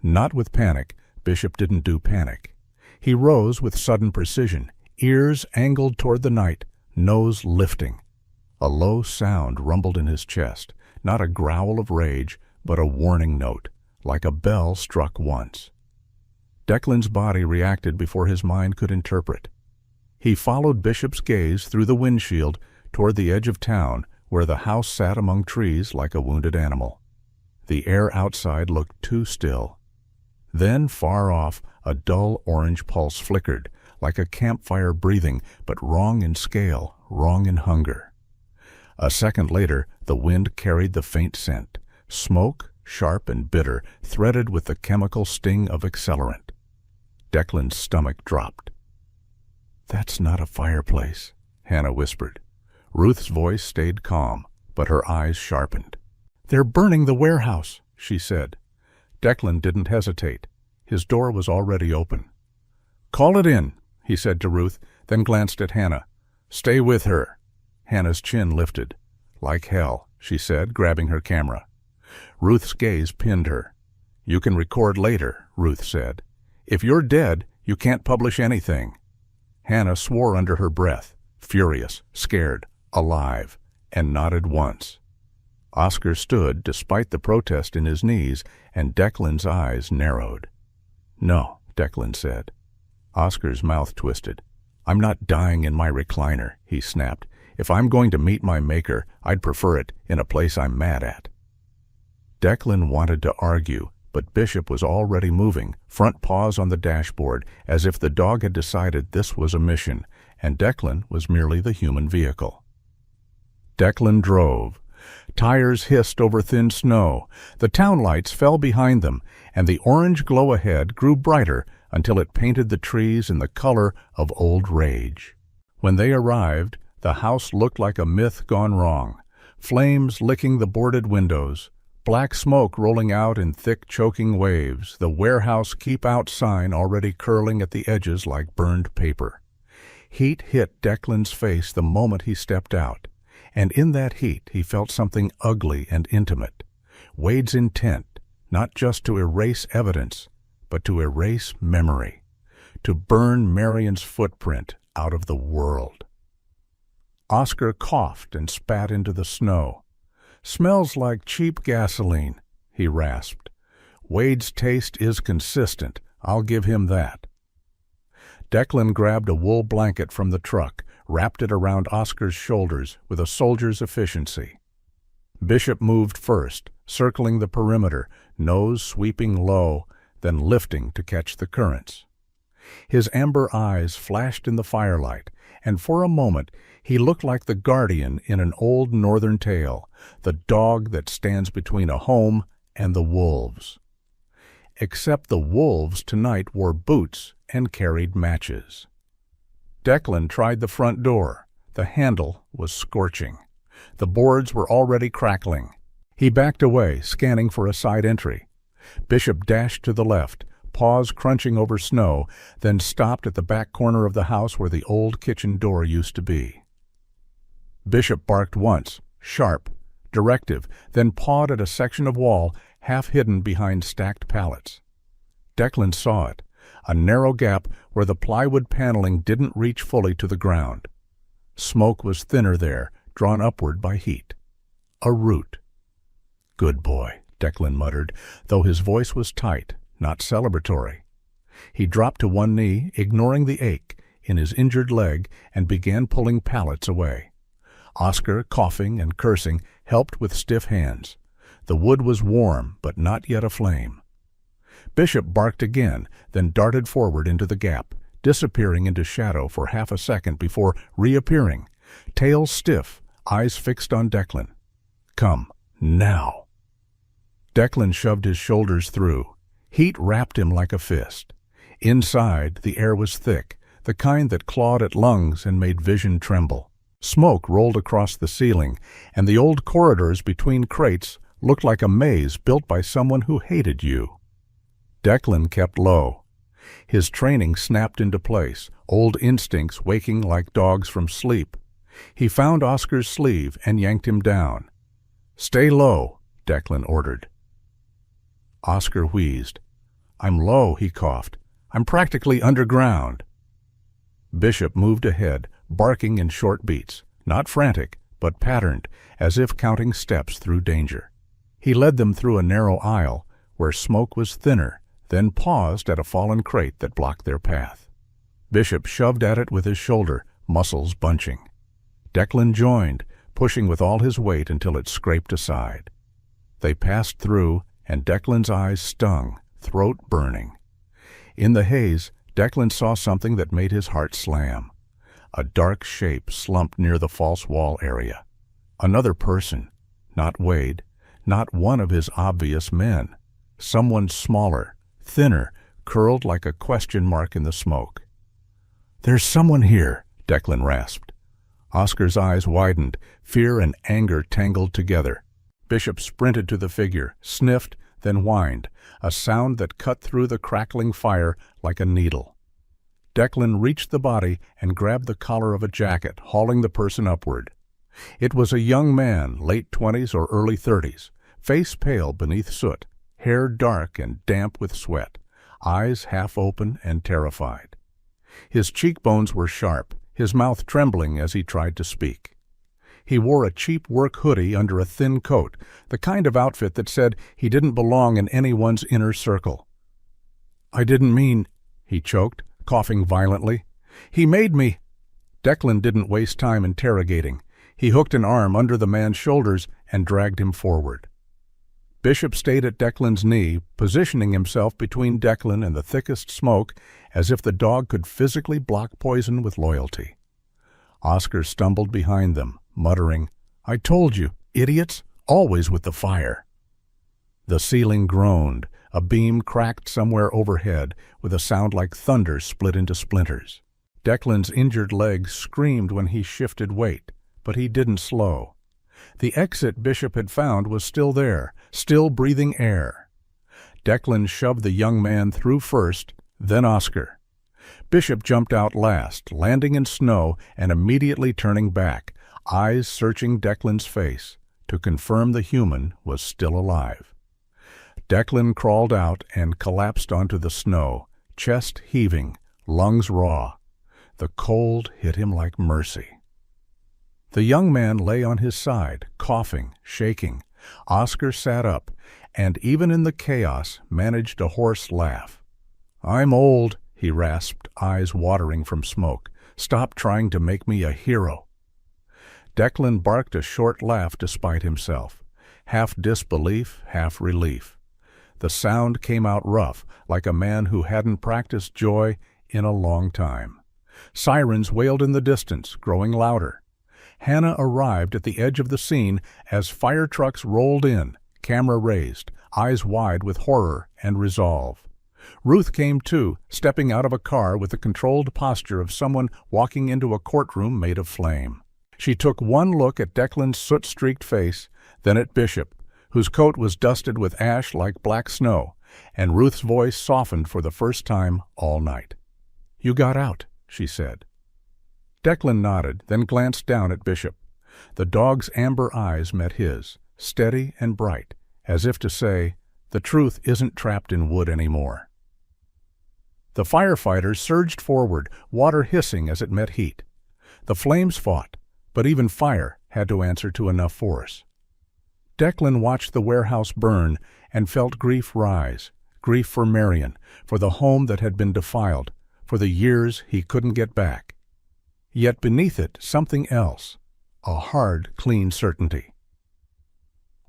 Not with panic. Bishop didn't do panic. He rose with sudden precision, ears angled toward the night, nose lifting. A low sound rumbled in his chest, not a growl of rage, but a warning note, like a bell struck once. Declan's body reacted before his mind could interpret. He followed Bishop's gaze through the windshield toward the edge of town, where the house sat among trees like a wounded animal. The air outside looked too still. Then, far off, a dull orange pulse flickered, like a campfire breathing, but wrong in scale, wrong in hunger. A second later, The wind carried the faint scent, smoke, sharp and bitter, threaded with the chemical sting of accelerant. Declan's stomach dropped. "That's not a fireplace," Hannah whispered. Ruth's voice stayed calm, but her eyes sharpened. "They're burning the warehouse," she said. Declan didn't hesitate. His door was already open. "Call it in," he said to Ruth, then glanced at Hannah. "Stay with her." Hannah's chin lifted. "Like hell," she said, grabbing her camera. Ruth's gaze pinned her. "You can record later," Ruth said. "If you're dead, you can't publish anything." Hannah swore under her breath, furious, scared, alive, and nodded once. Oscar stood, despite the protest in his knees, and Declan's eyes narrowed. "No," Declan said. Oscar's mouth twisted. "I'm not dying in my recliner," he snapped. "If I'm going to meet my maker, I'd prefer it in a place I'm mad at." Declan wanted to argue, but Bishop was already moving, front paws on the dashboard, as if the dog had decided this was a mission, and Declan was merely the human vehicle. Declan drove. Tires hissed over thin snow. The town lights fell behind them, and the orange glow ahead grew brighter until it painted the trees in the color of old rage. When they arrived, the house looked like a myth gone wrong. Flames licking the boarded windows, black smoke rolling out in thick, choking waves, the warehouse keep out sign already curling at the edges like burned paper. Heat hit Declan's face the moment he stepped out, and in that heat he felt something ugly and intimate. Wade's intent, not just to erase evidence, but to erase memory, to burn Marion's footprint out of the world. Oscar coughed and spat into the snow. "Smells like cheap gasoline," he rasped. "Wade's taste is consistent, I'll give him that." Declan grabbed a wool blanket from the truck, wrapped it around Oscar's shoulders with a soldier's efficiency. Bishop moved first, circling the perimeter, nose sweeping low, then lifting to catch the currents. His amber eyes flashed in the firelight, and for a moment he looked like the guardian in an old northern tale, the dog that stands between a home and the wolves. Except the wolves tonight wore boots and carried matches. Declan tried the front door. The handle was scorching. The boards were already crackling. He backed away, scanning for a side entry. Bishop dashed to the left, paws crunching over snow, then stopped at the back corner of the house where the old kitchen door used to be. Bishop barked once, sharp, directive, then pawed at a section of wall half hidden behind stacked pallets. Declan saw it, a narrow gap where the plywood paneling didn't reach fully to the ground. Smoke was thinner there, drawn upward by heat. A root. "Good boy," Declan muttered, though his voice was tight, not celebratory. He dropped to one knee, ignoring the ache in his injured leg, and began pulling pallets away. Oscar, coughing and cursing, helped with stiff hands. The wood was warm, but not yet aflame. Bishop barked again, then darted forward into the gap, disappearing into shadow for half a second before reappearing, tail stiff, eyes fixed on Declan. "Come, now." Declan shoved his shoulders through. Heat wrapped him like a fist. Inside, the air was thick, the kind that clawed at lungs and made vision tremble. Smoke rolled across the ceiling, and the old corridors between crates looked like a maze built by someone who hated you. Declan kept low. His training snapped into place, old instincts waking like dogs from sleep. He found Oscar's sleeve and yanked him down. "Stay low," Declan ordered. Oscar wheezed. "I'm low," he coughed. "I'm practically underground." Bishop moved ahead, barking in short beats, not frantic, but patterned, as if counting steps through danger. He led them through a narrow aisle, where smoke was thinner, then paused at a fallen crate that blocked their path. Bishop shoved at it with his shoulder, muscles bunching. Declan joined, pushing with all his weight until it scraped aside. They passed through, and Declan's eyes stung, throat burning. In the haze, Declan saw something that made his heart slam. A dark shape slumped near the false wall area. Another person, Not Wade, not one of his obvious men. Someone smaller, thinner, curled like a question mark in the smoke. "There's someone here," Declan rasped. Oscar's eyes widened, fear and anger tangled together. Bishop sprinted to the figure, sniffed, then whined, a sound that cut through the crackling fire like a needle. Declan reached the body and grabbed the collar of a jacket, hauling the person upward. It was a young man, late 20s or early 30s, face pale beneath soot, hair dark and damp with sweat, eyes half open and terrified. His cheekbones were sharp, his mouth trembling as he tried to speak. He wore a cheap work hoodie under a thin coat, the kind of outfit that said he didn't belong in anyone's inner circle. "I didn't mean," he choked, coughing violently. "He made me." Declan didn't waste time interrogating. He hooked an arm under the man's shoulders and dragged him forward. Bishop stayed at Declan's knee, positioning himself between Declan and the thickest smoke as if the dog could physically block poison with loyalty. Oscar stumbled behind them, muttering, "I told you, idiots, always with the fire." The ceiling groaned. A beam cracked somewhere overhead with a sound like thunder split into splinters. Declan's injured leg screamed when he shifted weight, but he didn't slow. The exit Bishop had found was still there, still breathing air. Declan shoved the young man through first, then Oscar. Bishop jumped out last, landing in snow and immediately turning back, eyes searching Declan's face to confirm the human was still alive. Declan crawled out and collapsed onto the snow, chest heaving, lungs raw. The cold hit him like mercy. The young man lay on his side, coughing, shaking. Oscar sat up, and even in the chaos managed a hoarse laugh. "I'm old," he rasped, eyes watering from smoke. "Stop trying to make me a hero." Declan barked a short laugh despite himself, half disbelief, half relief. The sound came out rough, like a man who hadn't practiced joy in a long time. Sirens wailed in the distance, growing louder. Hannah arrived at the edge of the scene as fire trucks rolled in, camera raised, eyes wide with horror and resolve. Ruth came too, stepping out of a car with the controlled posture of someone walking into a courtroom made of flame. She took one look at Declan's soot-streaked face, then at Bishop, whose coat was dusted with ash like black snow, and Ruth's voice softened for the first time all night. "You got out," she said. Declan nodded, then glanced down at Bishop. The dog's amber eyes met his, steady and bright, as if to say, "The truth isn't trapped in wood anymore." The firefighters surged forward, water hissing as it met heat. The flames fought, but even fire had to answer to enough force. Declan watched the warehouse burn and felt grief rise, grief for Marion, for the home that had been defiled, for the years he couldn't get back. Yet beneath it, something else, a hard, clean certainty.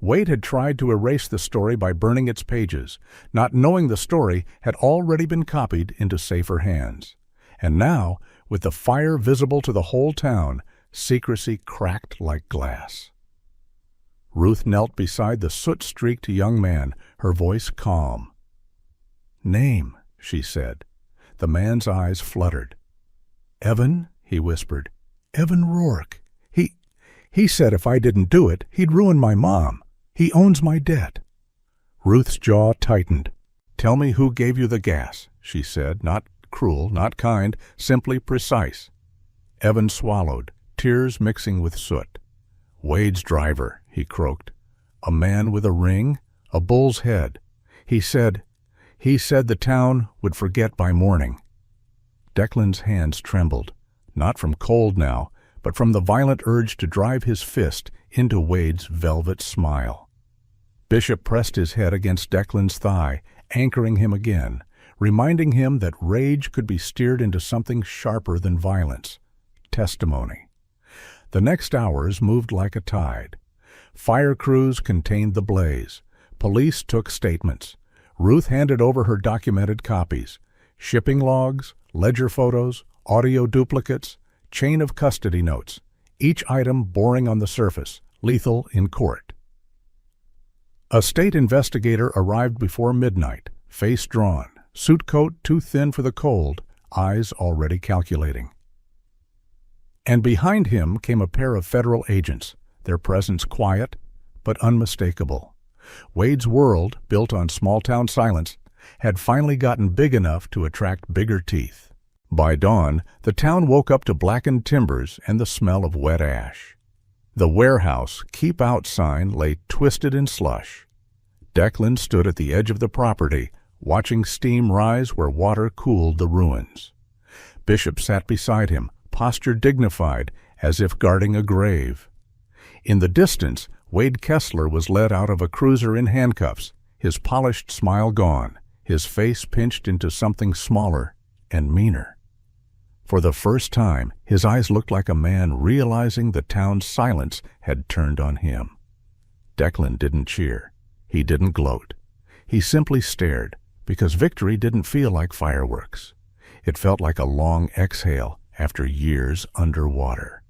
Wade had tried to erase the story by burning its pages, not knowing the story had already been copied into safer hands. And now, with the fire visible to the whole town, secrecy cracked like glass. Ruth knelt beside the soot-streaked young man, her voice calm. "Name," she said. The man's eyes fluttered. "Evan," he whispered. "Evan Rourke. He said if I didn't do it, he'd ruin my mom. He owns my debt." Ruth's jaw tightened. "Tell me who gave you the gas," she said, not cruel, not kind, simply precise. Evan swallowed, tears mixing with soot. "Wade's driver," he croaked. "A man with a ring, a bull's head. He said the town would forget by morning." Declan's hands trembled, not from cold now, but from the violent urge to drive his fist into Wade's velvet smile. Bishop pressed his head against Declan's thigh, anchoring him again, reminding him that rage could be steered into something sharper than violence, testimony. The next hours moved like a tide. Fire crews contained the blaze. Police took statements. Ruth handed over her documented copies, shipping logs, ledger photos, audio duplicates, chain of custody notes, each item boring on the surface, lethal in court. A state investigator arrived before midnight, face drawn, suit coat too thin for the cold, eyes already calculating. And behind him came a pair of federal agents, their presence quiet but unmistakable. Wade's world, built on small-town silence, had finally gotten big enough to attract bigger teeth. By dawn, the town woke up to blackened timbers and the smell of wet ash. The warehouse "Keep Out" sign lay twisted in slush. Declan stood at the edge of the property, watching steam rise where water cooled the ruins. Bishop sat beside him, posture dignified, as if guarding a grave. In the distance, Wade Kessler was led out of a cruiser in handcuffs, his polished smile gone, his face pinched into something smaller and meaner. For the first time, his eyes looked like a man realizing the town's silence had turned on him. Declan didn't cheer. He didn't gloat. He simply stared, because victory didn't feel like fireworks. It felt like a long exhale after years underwater.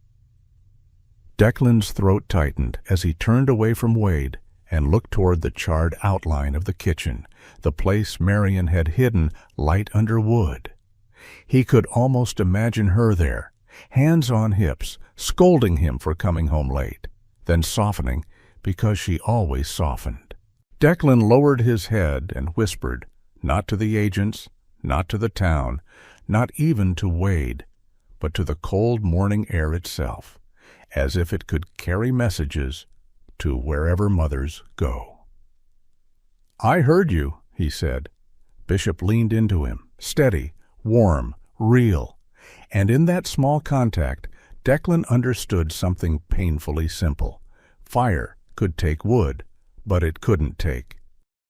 Declan's throat tightened as he turned away from Wade and looked toward the charred outline of the kitchen, the place Marion had hidden light under wood. He could almost imagine her there, hands on hips, scolding him for coming home late, then softening because she always softened. Declan lowered his head and whispered, not to the agents, not to the town, not even to Wade, but to the cold morning air itself, as if it could carry messages to wherever mothers go. "I heard you," he said. Bishop leaned into him, steady, warm, real, and in that small contact, Declan understood something painfully simple. Fire could take wood, but it couldn't take.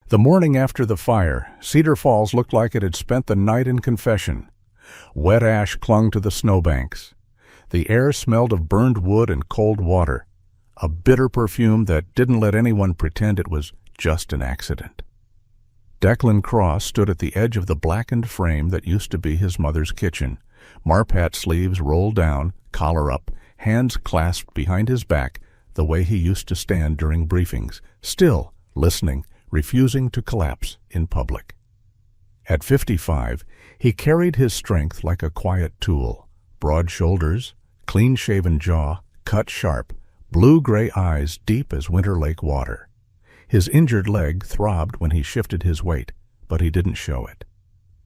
The morning after the fire, Cedar Falls looked like it had spent the night in confession. Wet ash clung to the snowbanks. The air smelled of burned wood and cold water, a bitter perfume that didn't let anyone pretend it was just an accident. Declan Cross stood at the edge of the blackened frame that used to be his mother's kitchen, marpat sleeves rolled down, collar up, hands clasped behind his back, the way he used to stand during briefings, still, listening, refusing to collapse in public. At 55, he carried his strength like a quiet tool, broad shoulders, clean-shaven jaw, cut sharp, blue-gray eyes deep as Winter Lake water. His injured leg throbbed when he shifted his weight, but he didn't show it.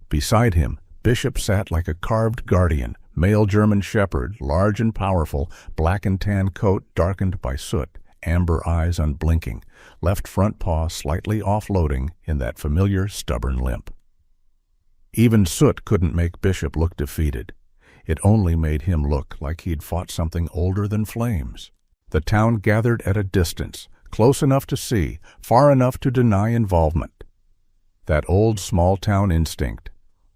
Beside him, Bishop sat like a carved guardian, male German shepherd, large and powerful, black and tan coat darkened by soot, amber eyes unblinking, left front paw slightly offloading in that familiar stubborn limp. Even soot couldn't make Bishop look defeated. It only made him look like he'd fought something older than flames. The town gathered at a distance, close enough to see, far enough to deny involvement. That old small-town instinct.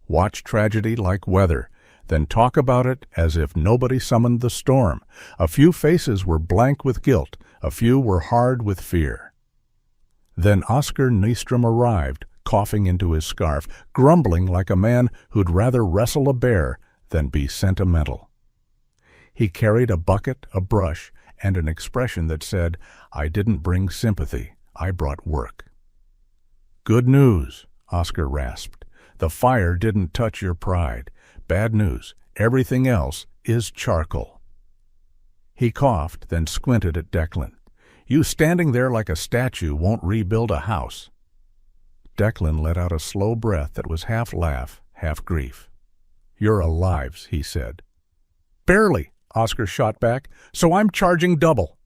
Watch tragedy like weather, then talk about it as if nobody summoned the storm. A few faces were blank with guilt, a few were hard with fear. Then Oscar Nystrom arrived, coughing into his scarf, grumbling like a man who'd rather wrestle a bear than be sentimental. He carried a bucket, a brush, and an expression that said, "I didn't bring sympathy, I brought work." "Good news," Oscar rasped. "The fire didn't touch your pride. Bad news, everything else is charcoal." He coughed, then squinted at Declan. "You standing there like a statue won't rebuild a house." Declan let out a slow breath that was half laugh, half grief. "You're alive," he said. "Barely," Oscar shot back, "so I'm charging double."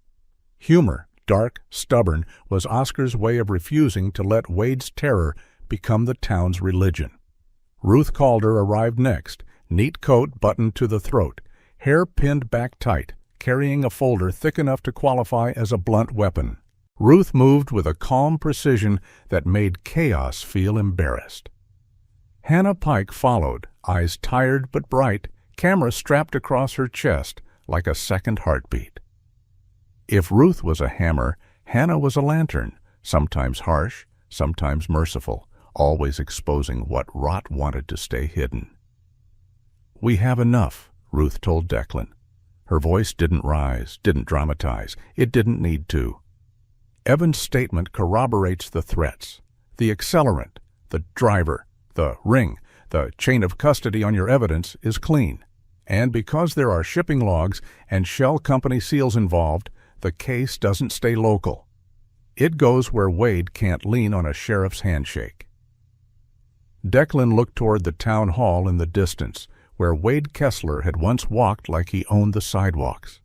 Humor, dark, stubborn, was Oscar's way of refusing to let Wade's terror become the town's religion. Ruth Calder arrived next, neat coat buttoned to the throat, hair pinned back tight, carrying a folder thick enough to qualify as a blunt weapon. Ruth moved with a calm precision that made chaos feel embarrassed. Hannah Pike followed, eyes tired but bright, camera strapped across her chest like a second heartbeat. If Ruth was a hammer, Hannah was a lantern, sometimes harsh, sometimes merciful, always exposing what rot wanted to stay hidden. "We have enough," Ruth told Declan. Her voice didn't rise, didn't dramatize. It didn't need to. Evan's statement corroborates the threats. The accelerant, the driver, the ring, the chain of custody on your evidence is clean. And because there are shipping logs and shell company seals involved, the case doesn't stay local. It goes where Wade can't lean on a sheriff's handshake. Declan looked toward the town hall in the distance, where Wade Kessler had once walked like he owned the sidewalks.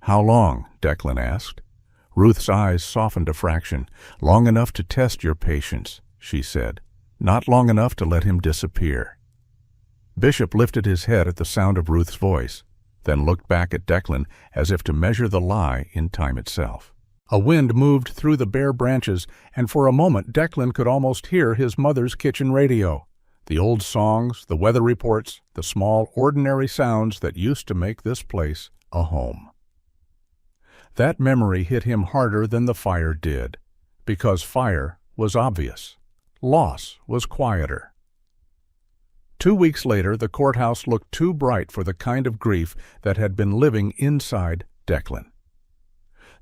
"How long?" Declan asked. Ruth's eyes softened a fraction. "Long enough to test your patience," she said. "Not long enough to let him disappear." Bishop lifted his head at the sound of Ruth's voice, then looked back at Declan as if to measure the lie in time itself. A wind moved through the bare branches, and for a moment Declan could almost hear his mother's kitchen radio. The old songs, the weather reports, the small, ordinary sounds that used to make this place a home. That memory hit him harder than the fire did, because fire was obvious. Loss was quieter. 2 weeks later, the courthouse looked too bright for the kind of grief that had been living inside Declan.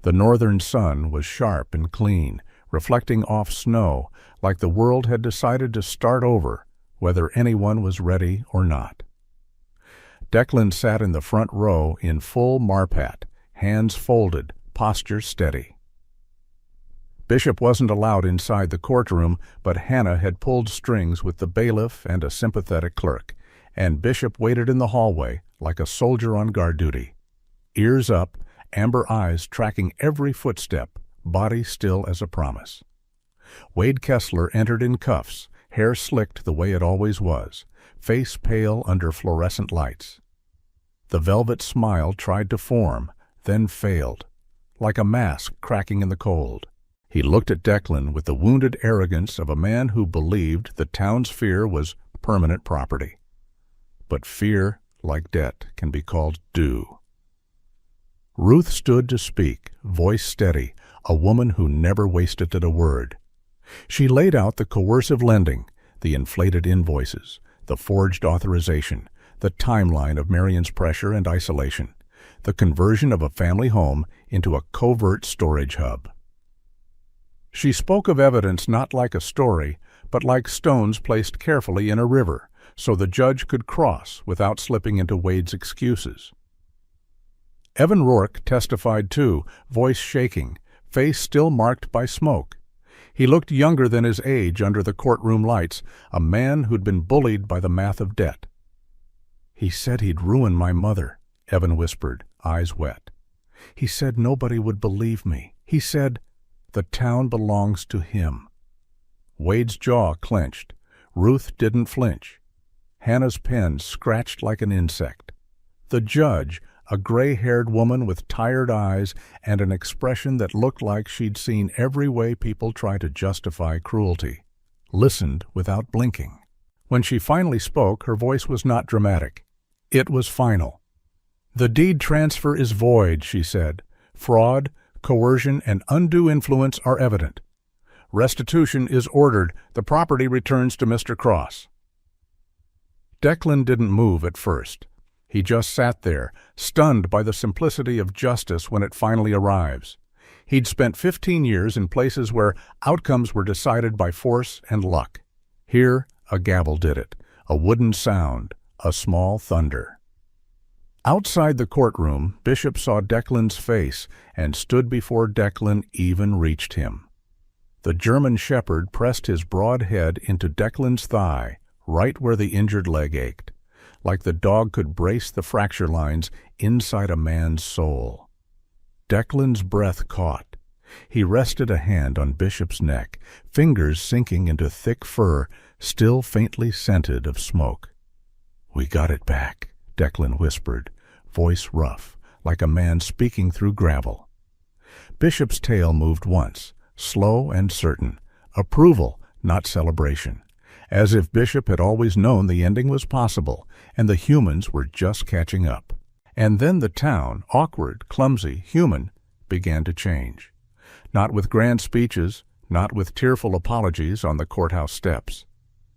The northern sun was sharp and clean, reflecting off snow, like the world had decided to start over, whether anyone was ready or not. Declan sat in the front row in full marpat, hands folded, posture steady. Bishop wasn't allowed inside the courtroom, but Hannah had pulled strings with the bailiff and a sympathetic clerk, and Bishop waited in the hallway like a soldier on guard duty. Ears up, amber eyes tracking every footstep, body still as a promise. Wade Kessler entered in cuffs, hair slicked the way it always was, face pale under fluorescent lights. The velvet smile tried to form, then failed, like a mask cracking in the cold. He looked at Declan with the wounded arrogance of a man who believed the town's fear was permanent property. But fear, like debt, can be called due. Ruth stood to speak, voice steady, a woman who never wasted a word. She laid out the coercive lending, the inflated invoices, the forged authorization, the timeline of Marion's pressure and isolation, the conversion of a family home into a covert storage hub. She spoke of evidence not like a story, but like stones placed carefully in a river, so the judge could cross without slipping into Wade's excuses. Evan Rourke testified too, voice shaking, face still marked by smoke. He looked younger than his age under the courtroom lights, a man who'd been bullied by the math of debt. "He said he'd ruin my mother," Evan whispered, eyes wet. "He said nobody would believe me. He said, the town belongs to him." Wade's jaw clenched. Ruth didn't flinch. Hannah's pen scratched like an insect. The judge, a gray-haired woman with tired eyes and an expression that looked like she'd seen every way people try to justify cruelty, listened without blinking. When she finally spoke, her voice was not dramatic. It was final. "The deed transfer is void," she said. "Fraud, coercion, and undue influence are evident. Restitution is ordered. The property returns to Mr. Cross." Declan didn't move at first. He just sat there, stunned by the simplicity of justice when it finally arrives. He'd spent 15 years in places where outcomes were decided by force and luck. Here, a gavel did it, a wooden sound, a small thunder. Outside the courtroom, Bishop saw Declan's face and stood before Declan even reached him. The German shepherd pressed his broad head into Declan's thigh, right where the injured leg ached, like the dog could brace the fracture lines inside a man's soul. Declan's breath caught. He rested a hand on Bishop's neck, fingers sinking into thick fur, still faintly scented of smoke. "We got it back," Declan whispered, voice rough, like a man speaking through gravel. Bishop's tail moved once, slow and certain, approval, not celebration, as if Bishop had always known the ending was possible, and the humans were just catching up. And then the town, awkward, clumsy, human, began to change. Not with grand speeches, not with tearful apologies on the courthouse steps.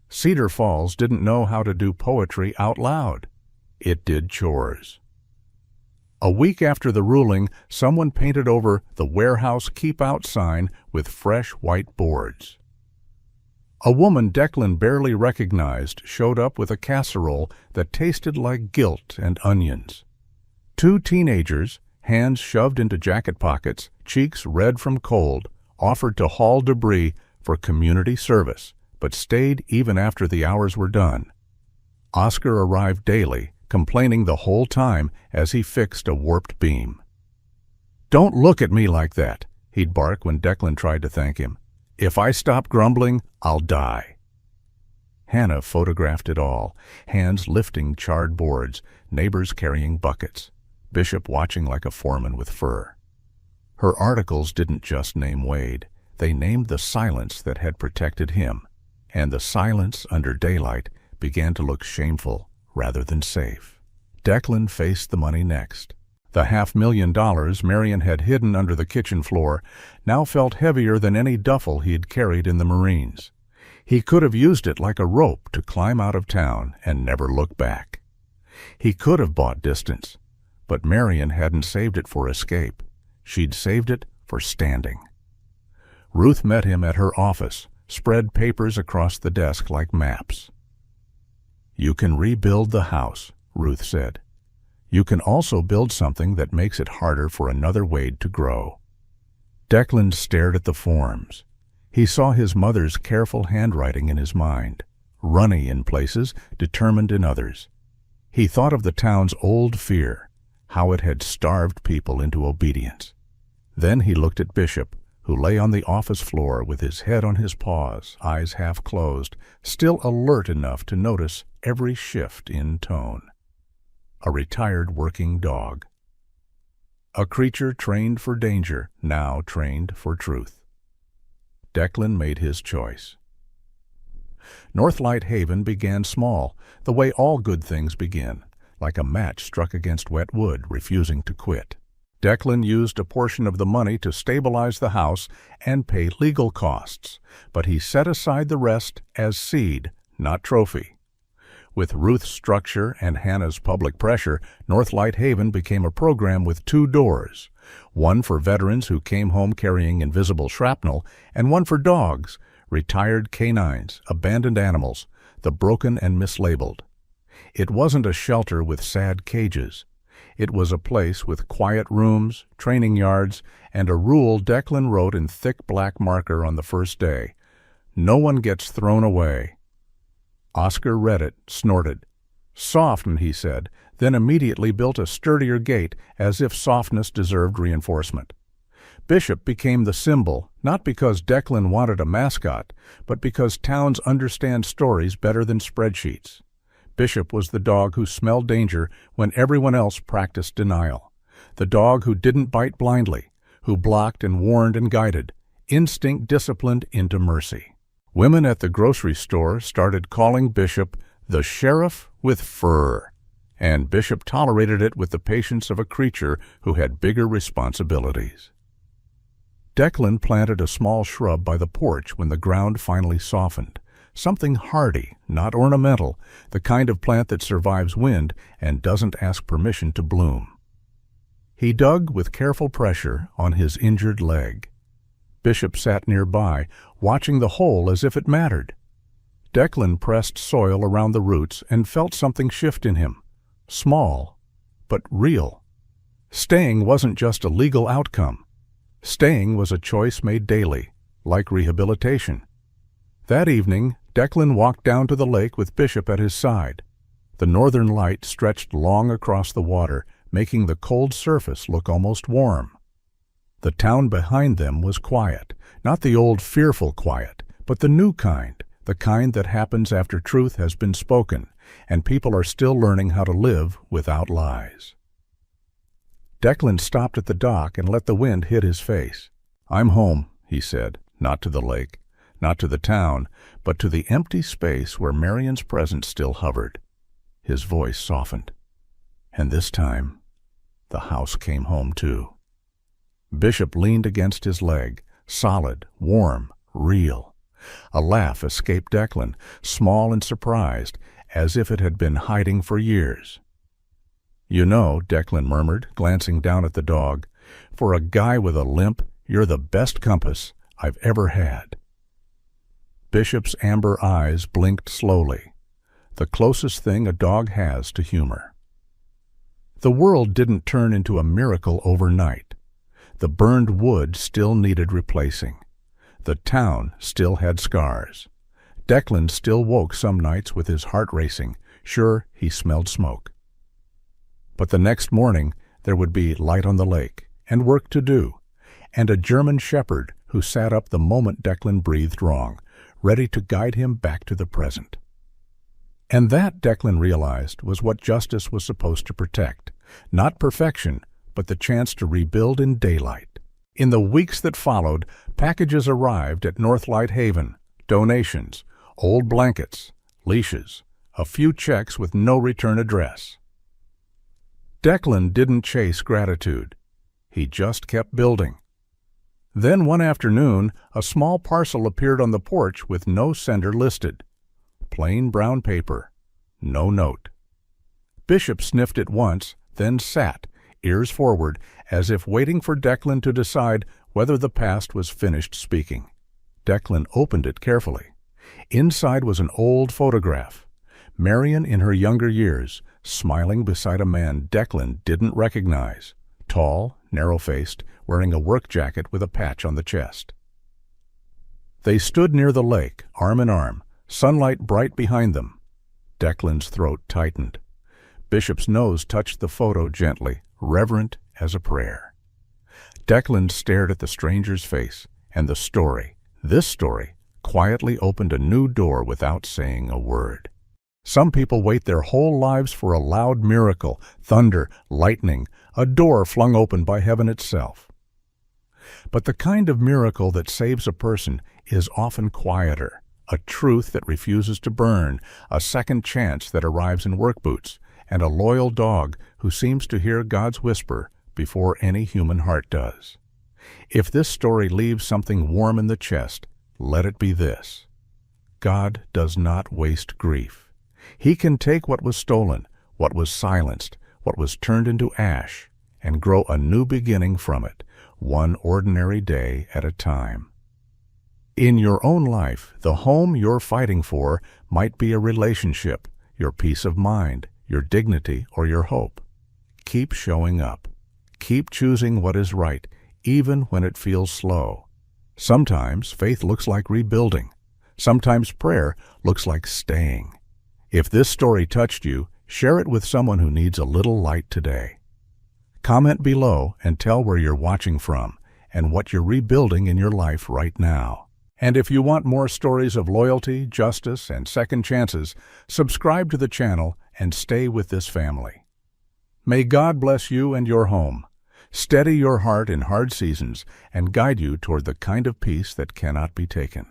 Cedar Falls didn't know how to do poetry out loud. It did chores. A week after the ruling, someone painted over the warehouse keep out sign with fresh white boards. A woman Declan barely recognized showed up with a casserole that tasted like guilt and onions. Two teenagers, hands shoved into jacket pockets, cheeks red from cold, offered to haul debris for community service, but stayed even after the hours were done. Oscar arrived daily, complaining the whole time as he fixed a warped beam. "Don't look at me like that," he'd bark when Declan tried to thank him. "If I stop grumbling, I'll die." Hannah photographed it all, hands lifting charred boards, neighbors carrying buckets, Bishop watching like a foreman with fur. Her articles didn't just name Wade, they named the silence that had protected him, and the silence under daylight began to look shameful rather than safe. Declan faced the money next. The $500,000 Marion had hidden under the kitchen floor now felt heavier than any duffel he had carried in the Marines. He could have used it like a rope to climb out of town and never look back. He could have bought distance, but Marion hadn't saved it for escape. She'd saved it for standing. Ruth met him at her office, spread papers across the desk like maps. "You can rebuild the house," Ruth said. "You can also build something that makes it harder for another Wade to grow." Declan stared at the forms. He saw his mother's careful handwriting in his mind, runny in places, determined in others. He thought of the town's old fear, how it had starved people into obedience. Then he looked at Bishop, who lay on the office floor with his head on his paws, eyes half closed, still alert enough to notice every shift in tone. A retired working dog. A creature trained for danger, now trained for truth. Declan made his choice. Northlight Haven began small, the way all good things begin, like a match struck against wet wood, refusing to quit. Declan used a portion of the money to stabilize the house and pay legal costs, but he set aside the rest as seed, not trophy. With Ruth's structure and Hannah's public pressure, Northlight Haven became a program with 2 doors, one for veterans who came home carrying invisible shrapnel, and one for dogs, retired canines, abandoned animals, the broken and mislabeled. It wasn't a shelter with sad cages. It was a place with quiet rooms, training yards, and a rule Declan wrote in thick black marker on the first day: "No one gets thrown away." Oscar read it, snorted. "Soften," he said, then immediately built a sturdier gate as if softness deserved reinforcement. Bishop became the symbol, not because Declan wanted a mascot, but because towns understand stories better than spreadsheets. Bishop was the dog who smelled danger when everyone else practiced denial. The dog who didn't bite blindly, who blocked and warned and guided, instinct disciplined into mercy. Women at the grocery store started calling Bishop the sheriff with fur, and Bishop tolerated it with the patience of a creature who had bigger responsibilities. Declan planted a small shrub by the porch when the ground finally softened. Something hardy, not ornamental, the kind of plant that survives wind and doesn't ask permission to bloom. He dug with careful pressure on his injured leg. Bishop sat nearby, watching the hole as if it mattered. Declan pressed soil around the roots and felt something shift in him. Small, but real. Staying wasn't just a legal outcome. Staying was a choice made daily, like rehabilitation. That evening, Declan walked down to the lake with Bishop at his side. The northern light stretched long across the water, making the cold surface look almost warm. The town behind them was quiet, not the old fearful quiet, but the new kind, the kind that happens after truth has been spoken, and people are still learning how to live without lies. Declan stopped at the dock and let the wind hit his face. "I'm home," he said, not to the lake, not to the town, but to the empty space where Marion's presence still hovered. His voice softened. And this time, the house came home too. Bishop leaned against his leg, solid, warm, real. A laugh escaped Declan, small and surprised, as if it had been hiding for years. "You know," Declan murmured, glancing down at the dog, "for a guy with a limp, you're the best compass I've ever had." Bishop's amber eyes blinked slowly, the closest thing a dog has to humor. The world didn't turn into a miracle overnight. The burned wood still needed replacing. The town still had scars. Declan still woke some nights with his heart racing, sure he smelled smoke. But the next morning there would be light on the lake, and work to do, and a German shepherd who sat up the moment Declan breathed wrong, ready to guide him back to the present. And that, Declan realized, was what justice was supposed to protect. Not perfection, but the chance to rebuild in daylight. In the weeks that followed, packages arrived at Northlight Haven, donations, old blankets, leashes, a few checks with no return address. Declan didn't chase gratitude. He just kept building. Then one afternoon, a small parcel appeared on the porch with no sender listed. Plain brown paper, no note. Bishop sniffed it once, then sat, ears forward, as if waiting for Declan to decide whether the past was finished speaking. Declan opened it carefully. Inside was an old photograph. Marion in her younger years, smiling beside a man Declan didn't recognize. Tall, narrow-faced, wearing a work jacket with a patch on the chest. They stood near the lake, arm in arm, sunlight bright behind them. Declan's throat tightened. Bishop's nose touched the photo gently, reverent as a prayer. Declan stared at the stranger's face, and the story, this story, quietly opened a new door without saying a word. Some people wait their whole lives for a loud miracle, thunder, lightning, a door flung open by heaven itself. But the kind of miracle that saves a person is often quieter, a truth that refuses to burn, a second chance that arrives in work boots, and a loyal dog who seems to hear God's whisper before any human heart does. If this story leaves something warm in the chest, let it be this: God does not waste grief. He can take what was stolen, what was silenced, what was turned into ash, and grow a new beginning from it, one ordinary day at a time. In your own life, the home you're fighting for might be a relationship, your peace of mind, your dignity, or your hope. Keep showing up. Keep choosing what is right, even when it feels slow. Sometimes faith looks like rebuilding. Sometimes prayer looks like staying. If this story touched you, share it with someone who needs a little light today. Comment below and tell where you're watching from and what you're rebuilding in your life right now. And if you want more stories of loyalty, justice, and second chances, subscribe to the channel and stay with this family. May God bless you and your home, steady your heart in hard seasons, and guide you toward the kind of peace that cannot be taken.